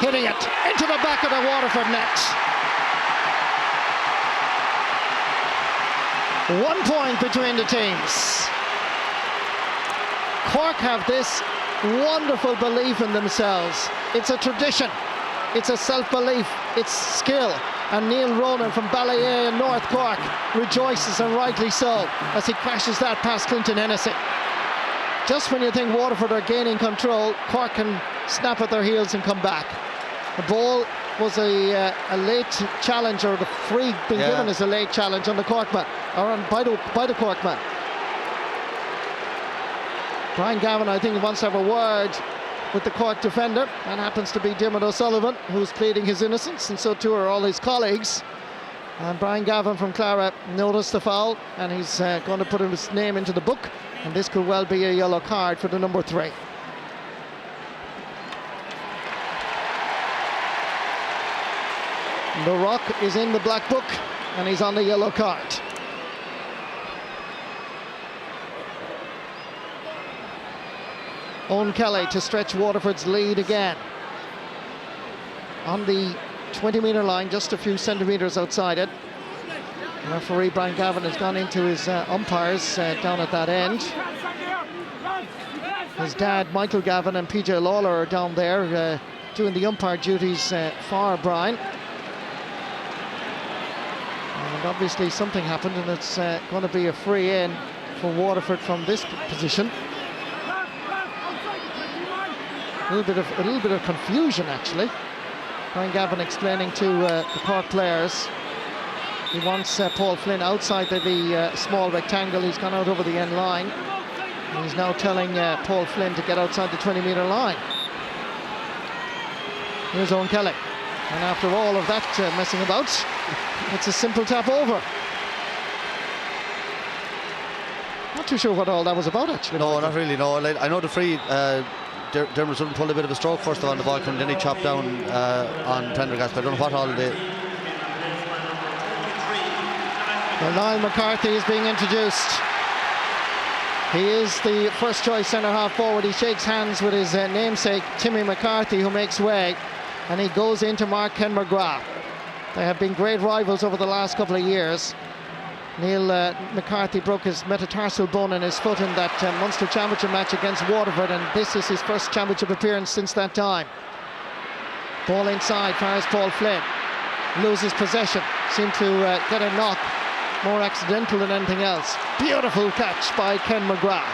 hitting it into the back of the Waterford net. 1 point between the teams. Cork have this wonderful belief in themselves. It's a tradition, it's a self-belief, it's skill. And Neil Ronan from Ballyea in North Cork rejoices, and rightly so, as he crashes that past Clinton Hennessy. Just when you think Waterford are gaining control, Cork can snap at their heels and come back. The ball was a late challenge, or the free being given as a late challenge on the Cork man, or by the Cork man. Brian Gavin, I think, wants to have a word with the Cork defender. That happens to be Dermot O'Sullivan, who's pleading his innocence, and so too are all his colleagues. And Brian Gavin from Clara noticed the foul, and he's going to put his name into the book, and this could well be a yellow card for the number 3. The Rock is in the black book, and he's on the yellow card. Owen Kelly to stretch Waterford's lead again. On the 20-metre line, just a few centimetres outside it. Referee Brian Gavin has gone into his umpires down at that end. His dad, Michael Gavin, and PJ Lawler are down there doing the umpire duties for Brian. And obviously something happened, and it's going to be a free in for Waterford from this position. A little bit of confusion actually. Brian Gavin explaining to the Cork players he wants Paul Flynn outside the small rectangle. He's gone out over the end line. And he's now telling Paul Flynn to get outside the 20-metre line. Here's Owen Kelly. And after all of that messing about, it's a simple tap over. Not too sure what all that was about actually. No, not really, no. I know the free, Dermot Sullivan pulled a bit of a stroke first of all on the ball, and then he chopped down on Prendergast, but I don't know what all the... Well, Niall McCarthy is being introduced. He is the first choice centre half forward. He shakes hands with his namesake Timmy McCarthy, who makes way, and he goes into mark Ken McGrath. They have been great rivals over the last couple of years. Neil McCarthy broke his metatarsal bone in his foot in that Munster Championship match against Waterford, and this is his first championship appearance since that time. Ball inside, fires Paul Flynn. Loses possession, seemed to get a knock, more accidental than anything else. Beautiful catch by Ken McGrath.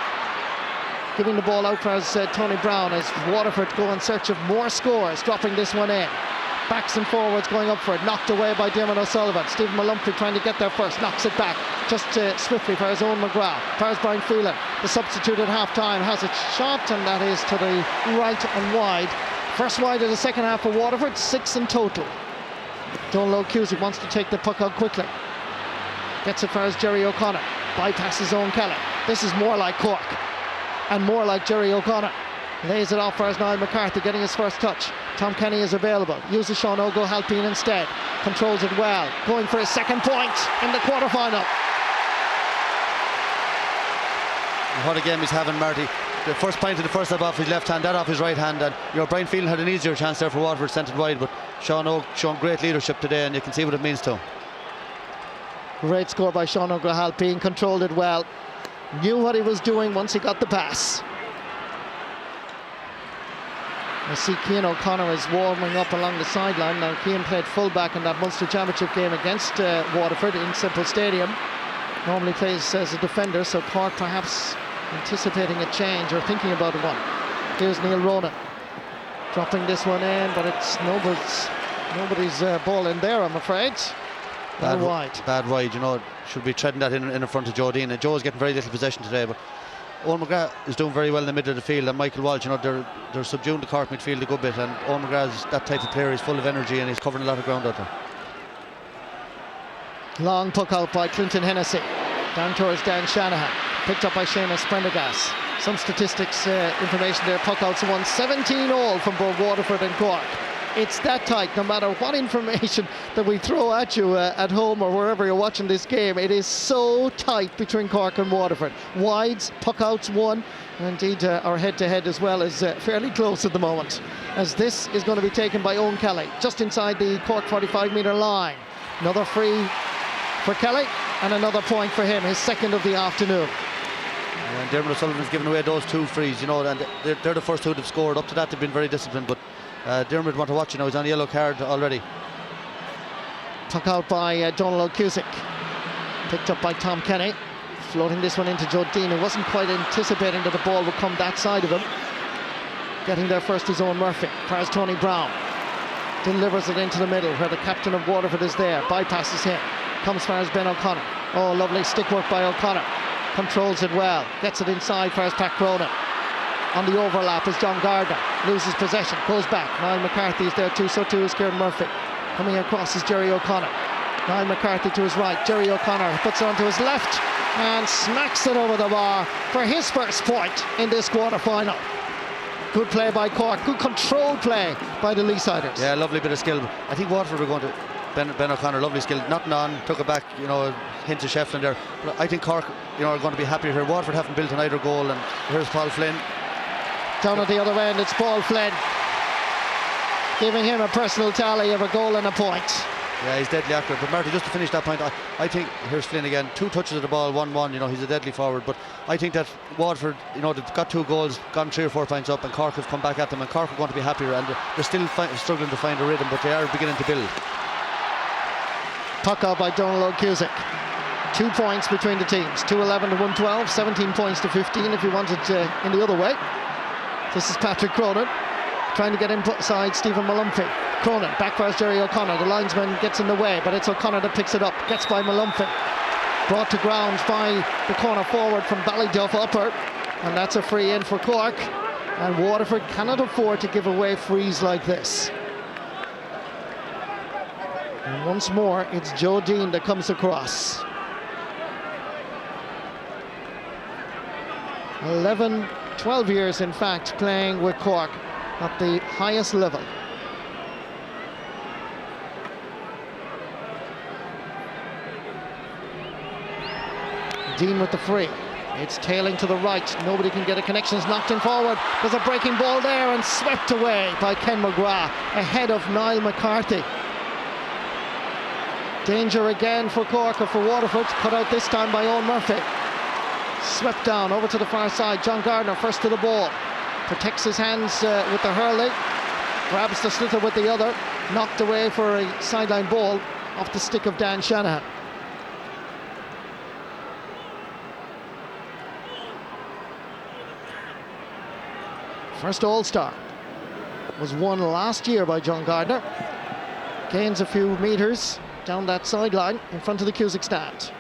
Giving the ball out as Tony Brown as Waterford go in search of more scores, dropping this one in. Backs and forwards going up for it, knocked away by Dermot O'Sullivan. Stephen Malumphry trying to get there first, knocks it back just swiftly for his own McGrath. Fires Brian Phelan, the substitute at half time, has it shot, and that is to the right and wide. First wide of the second half for Waterford, 6 in total. Donald Cusick wants to take the puck out quickly. Gets it for as Jerry O'Connor, bypasses Owen Kelly. This is more like Cork and more like Jerry O'Connor. Lays it off for as Niall McCarthy, getting his first touch. Tom Kenny is available, uses Sean O'Halpine instead, controls it well, going for his second point in the quarter-final. What a game he's having, Marty. The first point of the first half off his left hand, that off his right hand, and Brian Phelan had an easier chance there for Waterford, sent it wide, but Sean O shown great leadership today, and you can see what it means to him. Great score by Sean O'Halpine, controlled it well, knew what he was doing once he got the pass. I see Cian O'Connor is warming up along the sideline. Now Cian played fullback in that Munster Championship game against Waterford in Semple Stadium. Normally plays as a defender, so Cork perhaps anticipating a change or thinking about one. Here's Neil Ronan dropping this one in, but it's nobody's ball in there, I'm afraid. Bad wide, you know, should be treading that in front of Joe Dean. And Joe's getting very little possession today, but Owen McGrath is doing very well in the middle of the field, and Michael Walsh, you know, they're subduing the Cork midfield a good bit, and Owen McGrath is that type of player. He's full of energy and he's covering a lot of ground out there. Long puck out by Clinton Hennessy, down towards Dan Shanahan, picked up by Seamus Prendergast. Some statistics information there. Puck outs won 17 all from both Waterford and Cork. It's that tight, no matter what information that we throw at you at home or wherever you're watching this game. It is so tight between Cork and Waterford. Wides, puck outs won, and indeed our head-to-head as well is fairly close at the moment, as this is going to be taken by Owen Kelly just inside the Cork 45-metre line. Another free for Kelly and another point for him, his second of the afternoon. Yeah, and Dermot O'Sullivan's given away those two frees, you know, and they're the first two they've scored. Up to that they've been very disciplined, but Dermot want to watch, you know, he's on a yellow card already. Puck out by Donald Cusick, picked up by Tom Kenny, floating this one into Joe Dean, who wasn't quite anticipating that the ball would come that side of him. Getting there first is Owen Murphy, fires Tony Brown, delivers it into the middle where the captain of Waterford is there, bypasses him, comes far as Ben O'Connor. Oh, lovely stick work by O'Connor, controls it well, gets it inside for as Pat Cronin. On the overlap is John Gardner, loses possession, goes back. Niall McCarthy is there too, so too is Kieran Murphy. Coming across is Jerry O'Connor. Niall McCarthy to his right, Jerry O'Connor puts it onto his left and smacks it over the bar for his first point in this quarter-final. Good play by Cork, good control play by the Leesiders. Yeah, lovely bit of skill. I think Waterford were going to Ben O'Connor, lovely skill, nothing on, took it back, you know, hint of Shefflin there. But I think Cork, you know, are going to be happier here. Waterford haven't built an either goal, and here's Paul Flynn. Down at the other end, it's Paul Flynn, giving him a personal tally of a goal and a point. Yeah, he's deadly accurate. But Marty, just to finish that point, I think, here's Flynn again, 2 touches of the ball, 1-1, you know, he's a deadly forward. But I think that Waterford, you know, they've got 2 goals, gone 3 or 4 points up, and Cork have come back at them, and Cork are going to be happier, and they're still struggling to find a rhythm, but they are beginning to build. Puck out by Donald Cusick. 2 points between the teams, 2-11 to 1-12, 17 points to 15 if you wanted in the other way. This is Patrick Cronin. trying to get inside Stephen Malumphey. Cronin, back for Jerry O'Connor. The linesman gets in the way, but it's O'Connor that picks it up. Gets by Malumphey. Brought to ground by the corner forward from Ballyduff upper. And that's a free in for Cork. And Waterford cannot afford to give away frees like this. And once more, it's Joe Dean that comes across. 12 years, in fact, playing with Cork at the highest level. Dean with the free. It's tailing to the right. Nobody can get a connection. It's knocked in forward. There's a breaking ball there and swept away by Ken McGrath ahead of Niall McCarthy. Danger again for Cork or for Waterford. Cut out this time by Owen Murphy. Swept down over to the far side. John Gardner first to the ball. Protects his hands with the hurley. Grabs the sliotar with the other. Knocked away for a sideline ball off the stick of Dan Shanahan. First All-Star was won last year by John Gardner. Gains a few metres down that sideline in front of the Cusack stand.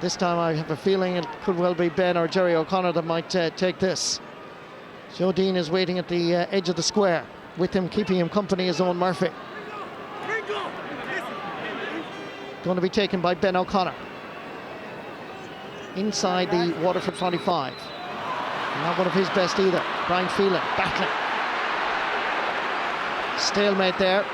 This time I have a feeling it could well be Ben or Jerry O'Connor that might take this. Joe Dean is waiting at the edge of the square. With him, keeping him company, is Owen Murphy. Going to be taken by Ben O'Connor. Inside the Waterford 45. Not one of his best either. Brian Phelan battling. Stalemate there.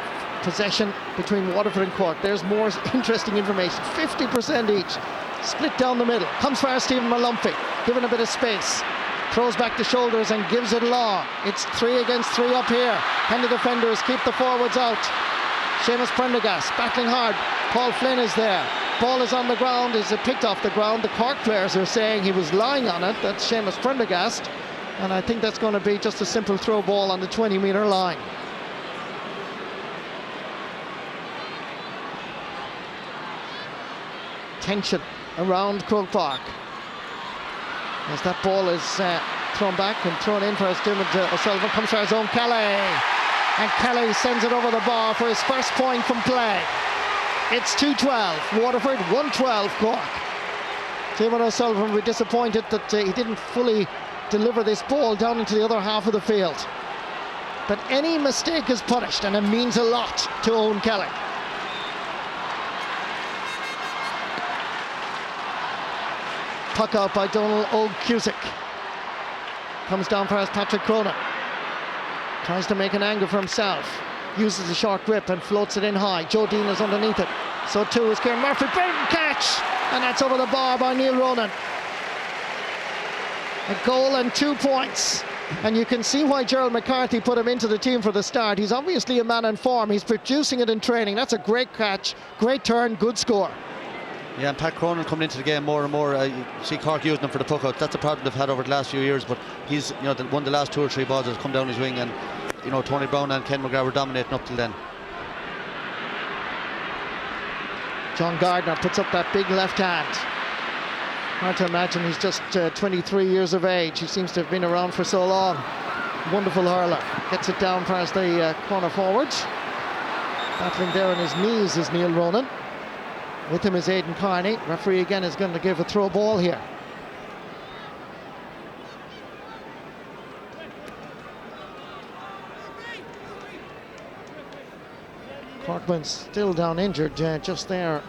Possession between Waterford and Cork. There's more interesting information. 50% each. Split down the middle. Comes for Stephen Malumphey. Given a bit of space. Throws back the shoulders and gives it long. It's 3 against 3 up here. Can the defenders keep the forwards out? Seamus Prendergast battling hard. Paul Flynn is there. Ball is on the ground. Is it picked off the ground? The Cork players are saying he was lying on it. That's Seamus Prendergast. And I think that's going to be just a simple throw ball on the 20-metre line. Tension around Croke Park as that ball is thrown back and thrown in for Dermot O'Sullivan. Comes for his own Kelly, and Kelly sends it over the bar for his first point from play. It's 2-12 Waterford, 1-12 Cork. Dermot O'Sullivan will be disappointed that he didn't fully deliver this ball down into the other half of the field, but any mistake is punished, and it means a lot to Owen Kelly. Puck out by Donald O'Cusick. Comes down for Patrick Cronin. Tries to make an angle for himself. Uses a short grip and floats it in high. Joe Dean is underneath it. So too is Kieran Murphy. Brilliant catch! And that's over the bar by Neil Ronan. A goal and 2 points. And you can see why Gerald McCarthy put him into the team for the start. He's obviously a man in form. He's producing it in training. That's a great catch, great turn, good score. Yeah, and Pat Cronin coming into the game more and more. You see Cork using him for the puck out. That's a problem they've had over the last few years, but he's, you know, won the last 2 or 3 balls that have come down his wing, and, you know, Tony Brown and Ken McGrath were dominating up till then. John Gardner puts up that big left hand. Hard to imagine he's just 23 years of age. He seems to have been around for so long. Wonderful hurler. Gets it down past the corner forward. Battling there on his knees is Neil Ronan. With him is Aidan Carney. Referee again is going to give a throw ball here. Corkman still down injured, just there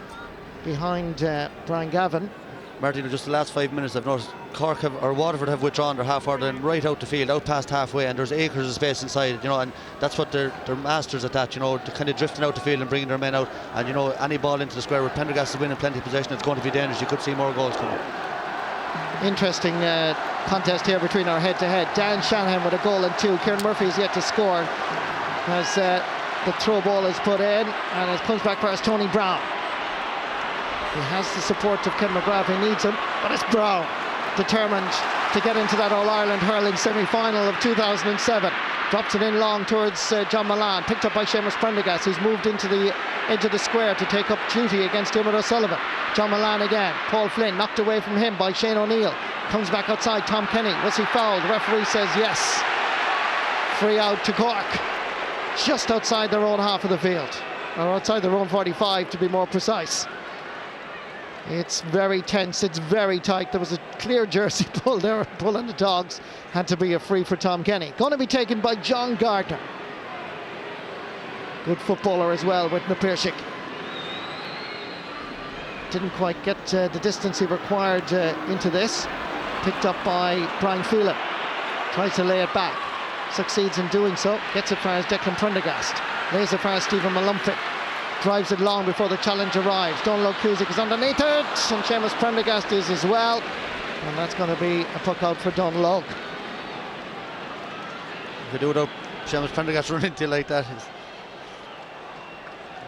behind Brian Gavin. Martin, just the last 5 minutes I've noticed Cork or Waterford have withdrawn their half forward and right out the field, out past halfway, and there's acres of space inside, you know, and that's what they're masters at that, you know, kind of drifting out the field and bringing their men out, and, you know, any ball into the square with Pendergast is winning plenty of possession, it's going to be dangerous. You could see more goals coming. Interesting contest here between our head-to-head. Dan Shanahan with a goal and 2. Kieran Murphy is yet to score as the throw ball is put in, and it comes back for Tony Brown. He has the support of Ken McGrath, he needs him, but it's Brown, determined to get into that All-Ireland hurling semi-final of 2007. Drops it in long towards John Milan, picked up by Seamus Prendergast, who's moved into the edge of the square to take up duty against Dermot O'Sullivan. John Milan again, Paul Flynn knocked away from him by Shane O'Neill. Comes back outside, Tom Kenny, was he fouled? The referee says yes. Free out to Cork, just outside their own half of the field, or outside their own 45 to be more precise. It's very tense, it's very tight. There was a clear jersey pull there, pulling the dogs. Had to be a free for Tom Kenny. Going to be taken by John Gardner. Good footballer as well with Napierchik. Didn't quite get the distance he required into this. Picked up by Brian Phelan. Tries to lay it back. Succeeds in doing so. Gets it far as Declan Prendergast. Lays it far as Stephen Malumphik. Drives it long before the challenge arrives. Donald Cusick is underneath it, and Seamus Prendergast is as well. And that's going to be a puck out for Donald. If you do without Seamus Prendergast running into you like that, he's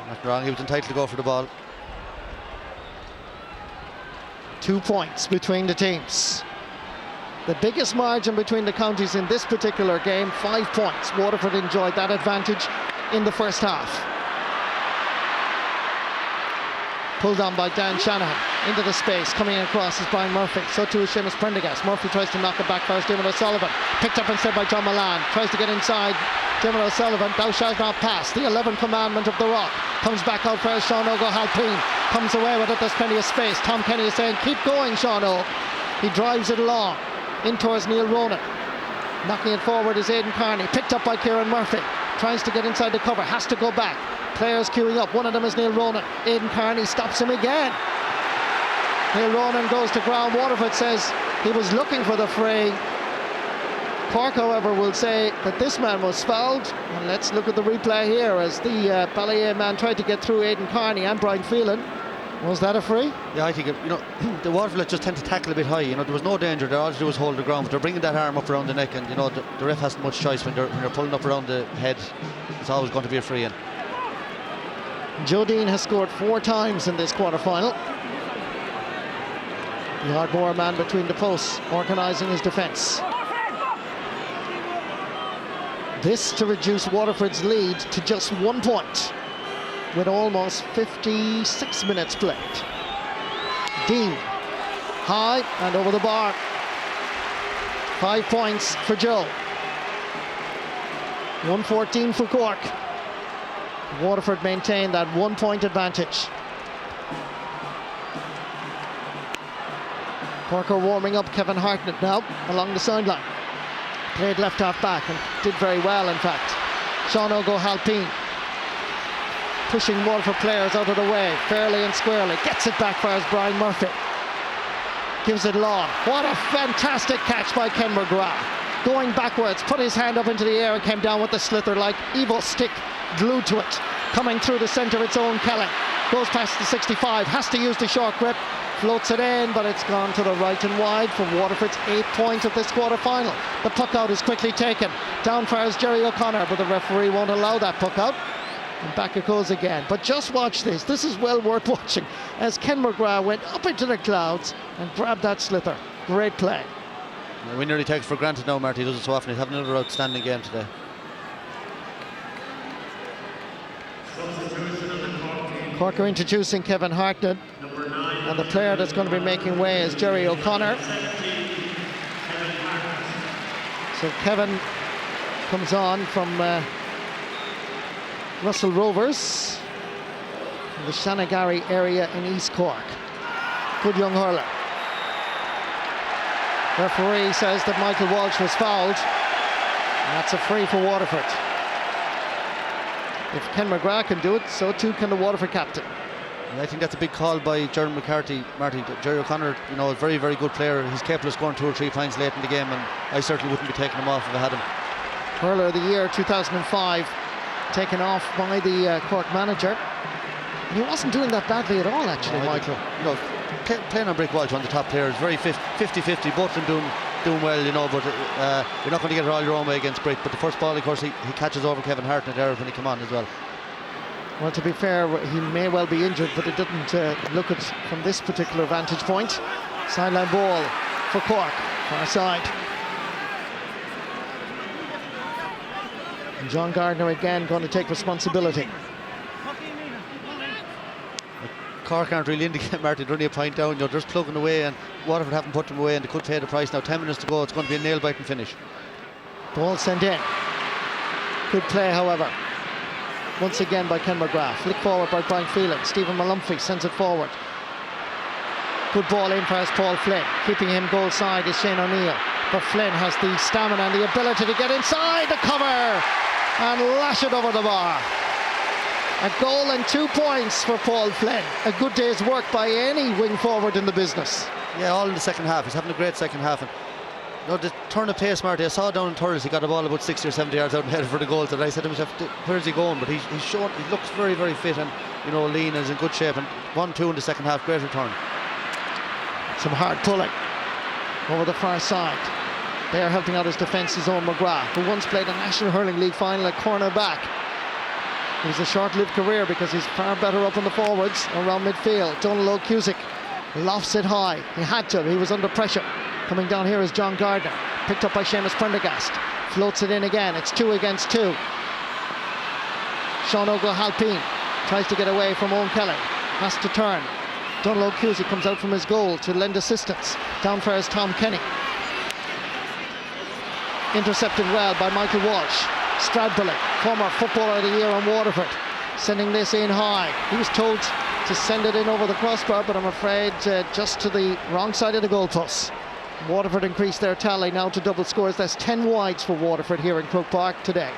not wrong. He was entitled to go for the ball. 2 points between the teams. The biggest margin between the counties in this particular game, 5 points. Waterford enjoyed that advantage in the first half. Pulled on by Dan Shanahan into the space. Coming across is Brian Murphy. So too is Seamus Prendergast. Murphy tries to knock it back first. Dermot O'Sullivan picked up instead by John Milan. Tries to get inside. Dermot O'Sullivan. Thou shalt not pass. The 11th commandment of the Rock. Comes back out for Sean O'Halpine. Comes away with it. There's plenty of space. Tom Kenny is saying, keep going, Sean O. He drives it along in towards Neil Ronan. Knocking it forward is Aidan Carney. Picked up by Kieran Murphy. Tries to get inside the cover. Has to go back. Players queuing up. One of them is Neil Ronan. Aidan Carney stops him again. Neil Ronan goes to ground. Waterford says he was looking for the fray. Cork, however, will say that this man was fouled. And let's look at the replay here as the Ballier man tried to get through Aidan Carney and Brian Phelan. Was that a free? Yeah, I think the Waterford just tend to tackle a bit high. There was no danger. All to do was hold the ground, but they're bringing that arm up around the neck, and the ref hasn't much choice when they're pulling up around the head. It's always going to be a free in. Joe Dean has scored 4 times in this quarter-final. The Ardmore man between the posts, organising his defence. This to reduce Waterford's lead to just 1 point, with almost 56 minutes played. Dean, high and over the bar. 5 points for Joe. 114 for Cork. Waterford maintain that 1 point advantage. Cork are warming up. Kevin Hartnett now along the sideline. Played left half back and did very well, in fact. Sean O'Halpine pushing Waterford players out of the way, fairly and squarely. Gets it back for Brian Murphy. Gives it long. What a fantastic catch by Ken McGrath. Going backwards, put his hand up into the air and came down with the slither like evil stick glued to it. Coming through the centre, its own Kelly. Goes past the 65, has to use the short grip. Floats it in, but it's gone to the right and wide for Waterford's 8th point of this quarter-final. The puck out is quickly taken. Down fires Jerry O'Connor, but the referee won't allow that puck out. And back it goes again. But just watch this. This is well worth watching as Ken McGrath went up into the clouds and grabbed that slither. Great play. We nearly take it for granted now, Marty. He does it so often. He's having another outstanding game today. Cork are introducing Kevin Hartnett. And the player that's going to be making way is Jerry O'Connor. So Kevin comes on from Russell Rovers, from the Shanagary area in East Cork. Good young hurler. Referee says that Michael Walsh was fouled. And that's a free for Waterford. If Ken McGrath can do it, so too can the Waterford captain. I think that's a big call by Jerry McCarthy. Marty, Jerry O'Connor, a very, very good player. He's capable of scoring 2 or 3 points late in the game, and I certainly wouldn't be taking him off if I had him. Hurler of the year 2005, taken off by the Cork manager. And he wasn't doing that badly at all, actually, Michael. Playing on brick walls, one of the top players, very 50-50, both of them doing well, but you're not going to get it all your own way against Brick. But the first ball, of course, he catches over Kevin Hartnett there when he came on as well. Well, to be fair, he may well be injured, but it didn't look at from this particular vantage point. Sideline ball for Cork, far side. And John Gardner again going to take responsibility. Cork aren't really in the game, Marty. They're only a point down. They're just plugging away, and Waterford haven't put them away, and they could pay the price now. 10 minutes to go. It's going to be a nail-biting finish. Ball sent in. Good play, however, once again by Ken McGrath. Flick forward by Brian Phelan. Stephen Malumphey sends it forward. Good ball in past Paul Flynn. Keeping him goal side is Shane O'Neill. But Flynn has the stamina and the ability to get inside the cover and lash it over the bar. A goal and 2 points for Paul Flynn. A good day's work by any wing forward in the business. Yeah, all in the second half. He's having a great second half. And the turn of pace, Marty, I saw down in Thurles, he got the ball about 60 or 70 yards out and headed for the goal. And I said to myself, where's he going? But he's shown, he looks very, very fit and lean and is in good shape. And 1-2 in the second half, great return. Some hard pulling over the far side. There helping out his defence is Owen McGrath, who once played a National Hurling League final at cornerback. It was a short-lived career because he's far better up on the forwards around midfield. Donald O'Cusick lofts it high. He had to, he was under pressure. Coming down here is John Gardner, picked up by Seamus Prendergast. Floats it in again, it's 2 against 2. Sean O'Halpine tries to get away from Owen Kelly, has to turn. Donald O'Cusick comes out from his goal to lend assistance. Down for is Tom Kenny. Intercepted well by Michael Walsh. Stradbally, former footballer of the year on Waterford, sending this in high. He was told to send it in over the crossbar, but I'm afraid just to the wrong side of the goalpost. Waterford increased their tally now to double scores. That's 10 wides for Waterford here in Croke Park today.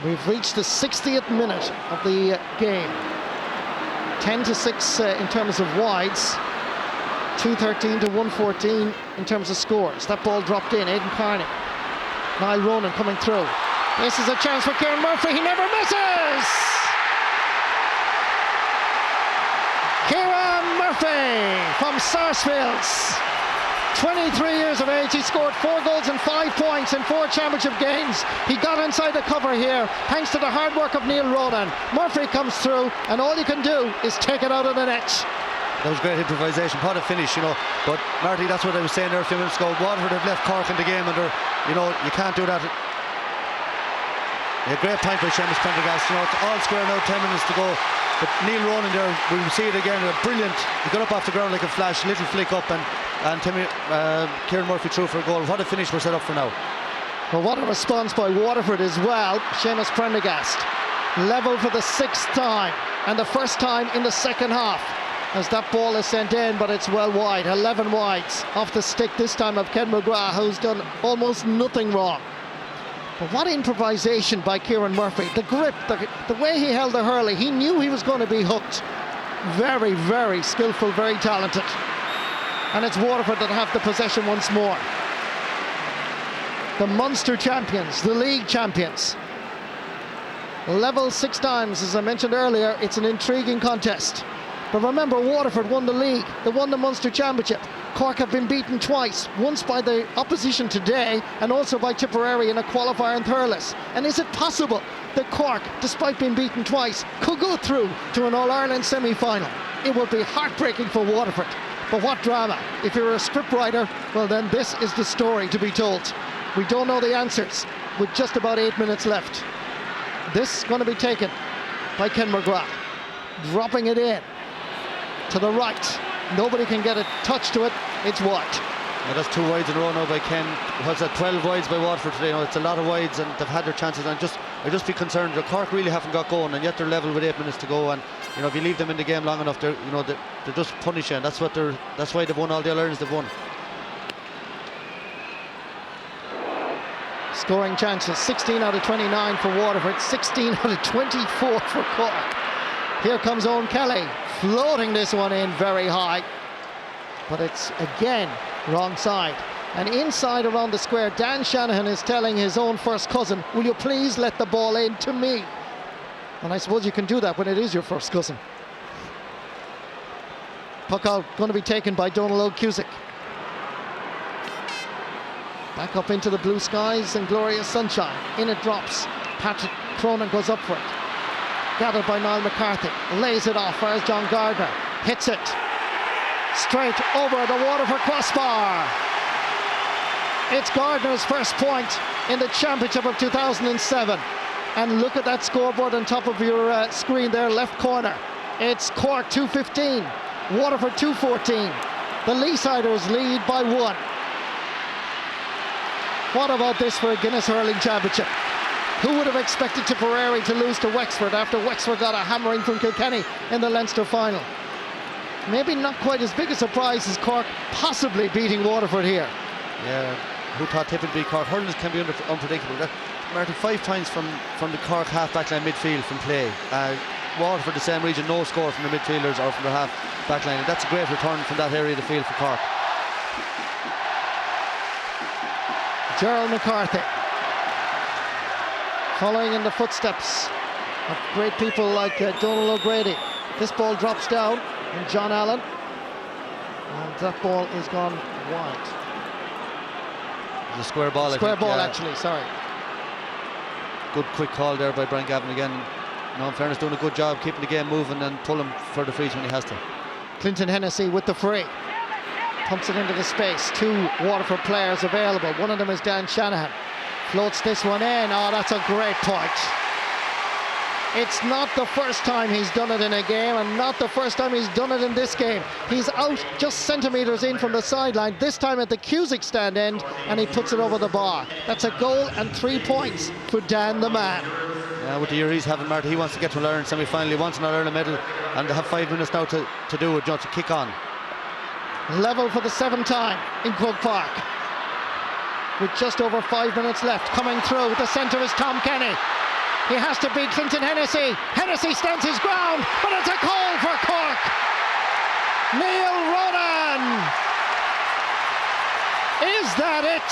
We've reached the 60th minute of the game. 10-6 in terms of wides. 213 to 114 in terms of scores. That ball dropped in. Aidan Carney. Niall Ronan coming through. This is a chance for Kieran Murphy. He never misses! Kieran Murphy from Sarsfields. 23 years of age. He scored 4 goals and 5 points in 4 championship games. He got inside the cover here thanks to the hard work of Neil Ronan. Murphy comes through and all you can do is take it out of the net. That was great improvisation, what a finish, But Marty, that's what I was saying there a few minutes ago. Waterford have left Cork in the game, and you can't do that. A great point by Seamus Prendergast. It's all square now, 10 minutes to go. But Neil Ronan there, we will see it again. Brilliant. He got up off the ground like a flash, little flick up, and Kieran Murphy through for a goal. What a finish we're set up for now. Well, what a response by Waterford as well. Seamus Prendergast level for the 6th time, and the first time in the second half. As that ball is sent in, but it's well wide. 11 wides off the stick this time of Ken McGrath, who's done almost nothing wrong. But what improvisation by Kieran Murphy. The grip, the way he held the hurley, he knew he was going to be hooked. Very, very skillful, very talented. And it's Waterford that have the possession once more. The Munster champions, the league champions. Level 6 times, as I mentioned earlier, it's an intriguing contest. But remember, Waterford won the league, they won the Munster Championship. Cork have been beaten twice, once by the opposition today and also by Tipperary in a qualifier in Thurles. And is it possible that Cork, despite being beaten twice, could go through to an All-Ireland semi-final? It would be heartbreaking for Waterford. But what drama. If you're a scriptwriter, well then this is the story to be told. We don't know the answers with just about 8 minutes left. This is going to be taken by Ken McGrath, dropping it in. To the right, nobody can get a touch to it, it's wide. Yeah, that's 2 wides in a row now by Ken. What's that, 12 wides by Waterford today? It's a lot of wides and they've had their chances. And I just be concerned that Cork really haven't got going, and yet they're level with 8 minutes to go. And if you leave them in the game long enough, they're just punishing. That's why they've won all the All-Irelands they've won. Scoring chances, 16 out of 29 for Waterford, 16 out of 24 for Cork. Here comes Owen Kelly, floating this one in very high, but it's again wrong side. And inside around the square, Dan Shanahan is telling his own first cousin, will you please let the ball in to me? And I suppose you can do that when it is your first cousin. Puck out, going to be taken by Donald O'Cusick. Back up into the blue skies and glorious sunshine. In it drops. Patrick Cronin goes up for it. Gathered by Niall McCarthy, lays it off. Where's John Gardner? Hits it straight over the Waterford crossbar. It's Gardner's first point in the championship of 2007. And look at that scoreboard on top of your screen there, left corner. It's Cork 215, Waterford 214. The Leesiders lead by 1. What about this for a Guinness Hurling Championship? Who would have expected Tipperary to lose to Wexford after Wexford got a hammering from Kilkenny in the Leinster final? Maybe not quite as big a surprise as Cork possibly beating Waterford here. Yeah, who thought Tip would beat Cork? Hurling can be unpredictable. Martin, 5 times from the Cork half-back line midfield from play. Waterford, the same region, no score from the midfielders or from their half-back line. And that's a great return from that area of the field for Cork. Gerald McCarthy, following in the footsteps of great people like Donald O'Grady. This ball drops down, and John Allen, and that ball is gone wide. It's a square ball. Square ball, actually, sorry. Good quick call there by Brian Gavin again. No, in fairness, doing a good job keeping the game moving and pulling for the frees when he has to. Clinton Hennessy with the free. Pumps it into the space. 2 Waterford players available. One of them is Dan Shanahan. Floats this one in. Oh, that's a great point. It's not the first time he's done it in a game, and not the first time he's done it in this game. He's out just centimetres in from the sideline, this time at the Cusick stand end, and he puts it over the bar. That's a goal and 3 points for Dan the man. Yeah, with the year he's having, Marty, he wants to get to an Ireland semi-final. He wants an Ireland medal, and they have 5 minutes now to do it, to kick on. Level for the 7th time in Croke Park, with just over 5 minutes left. Coming through, the centre is Tom Kenny. He has to beat Clinton Hennessy. Hennessy stands his ground, but it's a call for Cork. Neil Ronan. Is that it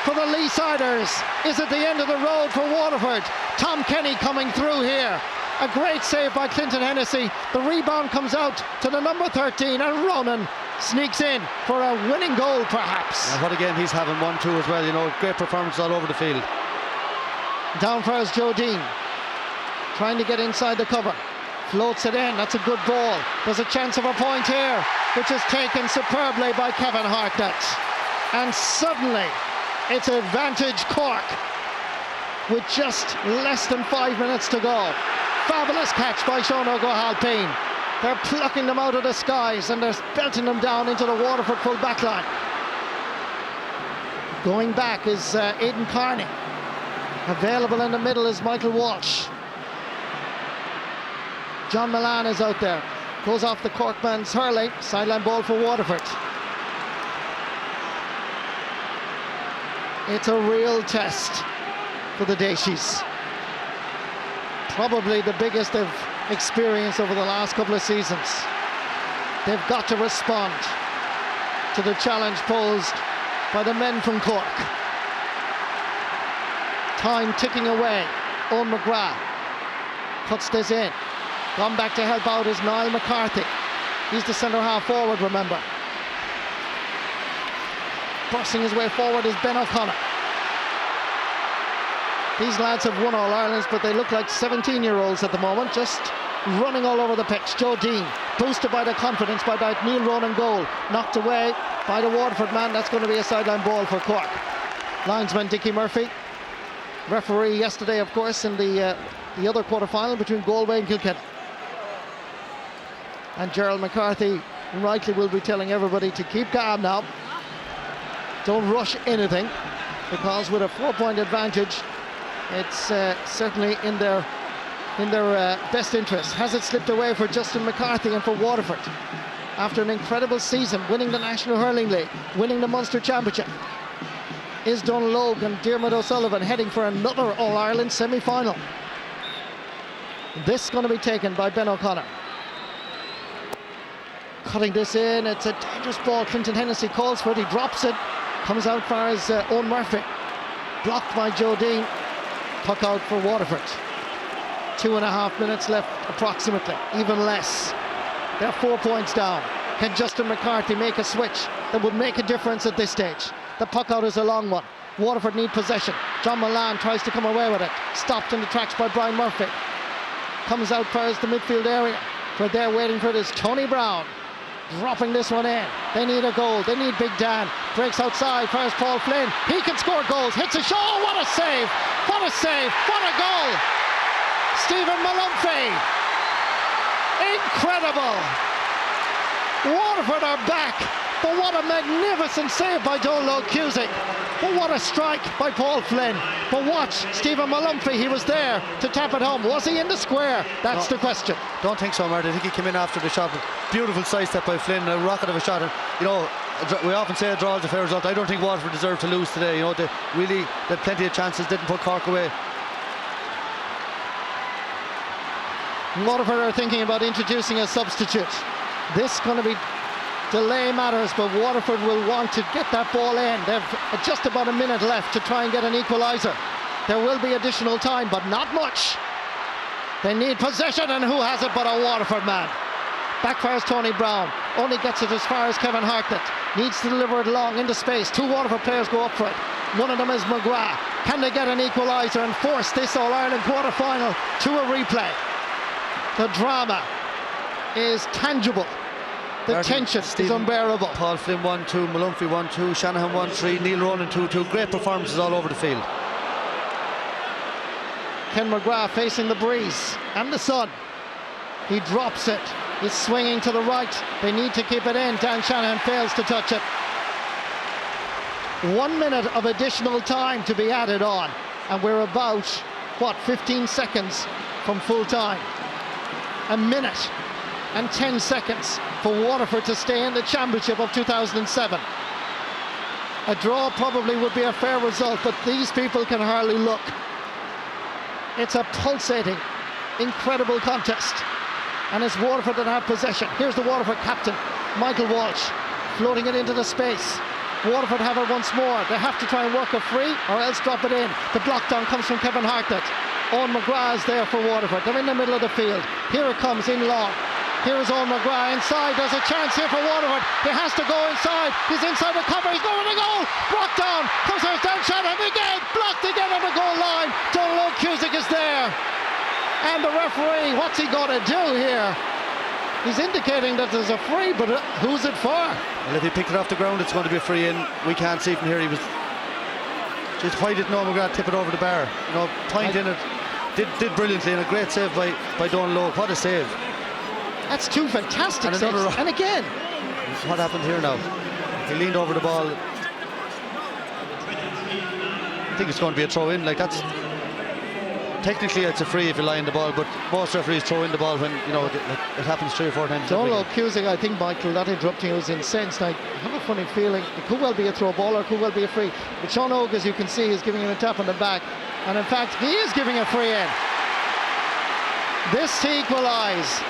for the Leesiders? Is it the end of the road for Waterford? Tom Kenny coming through here. A great save by Clinton Hennessy. The rebound comes out to the number 13, and Ronan sneaks in for a winning goal, perhaps. And what a game he's having, 1-2 as well. Great performance all over the field. Down first, Joe Dean, trying to get inside the cover. Floats it in, that's a good ball. There's a chance of a point here, which is taken superbly by Kevin Hartnett. And suddenly, it's advantage Cork with just less than 5 minutes to go. Fabulous catch by Sean O'Halpine. They're plucking them out of the skies and they're belting them down into the Waterford full back line. Going back is Aidan Carney. Available in the middle is Michael Walsh. John Milan is out there. Goes off the Cork man's hurling. Sideline ball for Waterford. It's a real test for the Daishies. Probably the biggest they've experienced over the last couple of seasons. They've got to respond to the challenge posed by the men from Cork. Time ticking away. Owen McGrath cuts this in. Gone back to help out is Niall McCarthy. He's the centre half forward, remember. Bursting his way forward is Ben O'Connor. These lads have won All Irelands, but they look like 17-year-olds at the moment, just running all over the pitch. Joe Dean, boosted by the confidence by that Neil Ronan goal, knocked away by the Waterford man. That's going to be a sideline ball for Cork. Linesman Dickie Murphy, referee yesterday, of course, in the other quarter-final between Galway and Kilkenny. And Gerald McCarthy rightly will be telling everybody to keep calm now. Don't rush anything, because with a 4-point advantage, it's certainly in their best interest. Has it slipped away for Justin McCarthy and for Waterford? After an incredible season, winning the National Hurling League, winning the Munster Championship, is Donald Logue and Diarmuid O'Sullivan heading for another All-Ireland semi-final? This is going to be taken by Ben O'Connor. Cutting this in, it's a dangerous ball. Clinton Hennessy calls for it, he drops it. Comes out far as Owen Murphy. Blocked by Joe Dean. Puck out for Waterford. 2.5 minutes left approximately, even less. They're 4 points down. Can Justin McCarthy make a switch that would make a difference at this stage? The puck out is a long one. Waterford need possession. John Milan tries to come away with it. Stopped in the tracks by Brian Murphy. Comes out far as the midfield area. Where they're waiting for it is Tony Brown. Dropping this one in. They need a goal. They need Big Dan. Breaks outside. Fires Paul Flynn. He can score goals. Hits a shot. Oh, what a save. What a save. What a goal. Stephen Malumphey. Incredible. Waterford are back But what a magnificent save by Donald Cusick. But what a strike by Paul Flynn. But watch, Stephen Malumphey, he was there to tap it home. Was he in the square? That's the question. Don't think so, Marty. I think he came in after the shot. Beautiful sidestep by Flynn, a rocket of a shot. And, you know, we often say a draw is a fair result. I don't think Waterford deserved to lose today. You know, they really had plenty of chances, didn't put Cork away. Waterford are thinking about introducing a substitute. This going to be delay matters, but Waterford will want to get that ball in. They've just about a minute left to try and get an equaliser. There will be additional time, but not much. They need possession, and who has it but a Waterford man? Backfires Tony Brown, only gets it as far as Kevin Hartnett. Needs to deliver it long into space. Two Waterford players go up for it. One of them is McGrath. Can they get an equaliser and force this All-Ireland quarter-final to a replay? The drama is tangible. The tension is unbearable. Paul Flynn 1-2, Malumphey 1-2, Shanahan 1-3, Neil Ronan 2-2. Great performances all over the field. Ken McGrath facing the breeze and the sun. He drops it. He's swinging to the right. They need to keep it in. Dan Shanahan fails to touch it. 1 minute of additional time to be added on. And we're about, 15 seconds from full time. A minute and 10 seconds for Waterford to stay in the championship of 2007. A draw probably would be a fair result, but these people can hardly look. It's a pulsating, incredible contest. And it's Waterford that have possession. Here's the Waterford captain, Michael Walsh, floating it into the space. Waterford have it once more. They have to try and work a free or else drop it in. The block down comes from Kevin Hartnett. Owen McGrath is there for Waterford. They're in the middle of the field. Here it comes in long. Here is Owen McGrath inside. There's a chance here for Waterford. He has to go inside. He's inside the cover. He's going to goal. Blocked down. Comes here down Shanahan again. Blocked again on the goal line. Donald Cusick is there. And the referee, what's he going to do here? He's indicating that there's a free, but who's it for? Well, if he picked it off the ground, it's going to be a free in. We can't see from here. He was just, why didn't McGrath tip it over the bar? You know, point in it. Did brilliantly, and a great save by Donald Lowe. What a save. That's two fantastic saves. And again, what happened here now? He leaned over the ball. I think it's going to be a throw in. Like, that's technically it's a free if you lie in the ball, but most referees throw in the ball when, you know, it happens 3 or 4 times. Donald Cusick, I think, Michael, that interrupting was incensed. I have a funny feeling it could well be a throw ball or it could well be a free. But Sean Oak, as you can see, is giving him a tap on the back, and in fact he is giving a free in. This to equalise.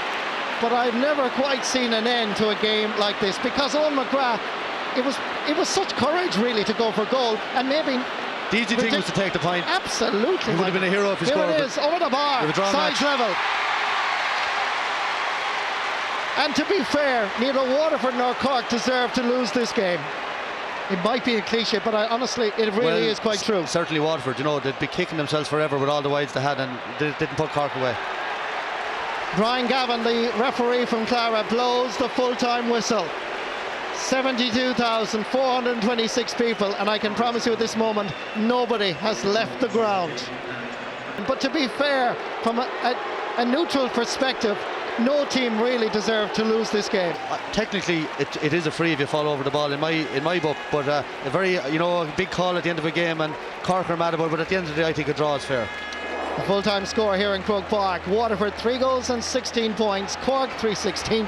But I've never quite seen an end to a game like this, because Owen McGrath, it was such courage really to go for goal, and maybe the easy thing was to take the point. Absolutely. He would have been a hero if he scored. Here it is, over the bar, sides level. And to be fair, neither Waterford nor Cork deserve to lose this game. It might be a cliche, but honestly, it really is quite true. Certainly Waterford, you know, they'd be kicking themselves forever with all the wides they had, and they didn't put Cork away. Brian Gavin, the referee from Clara, blows the full-time whistle. 72,426 people, and I can promise you at this moment, nobody has left the ground. But to be fair, from a neutral perspective, no team really deserved to lose this game. Technically, it is a free if you fall over the ball in my book, but a very, you know, a big call at the end of a game, and Cork are mad about it, but at the end of the day, I think a draw is fair. The full-time score here in Croke Park. Waterford 3 goals and 16 points. Cork 316.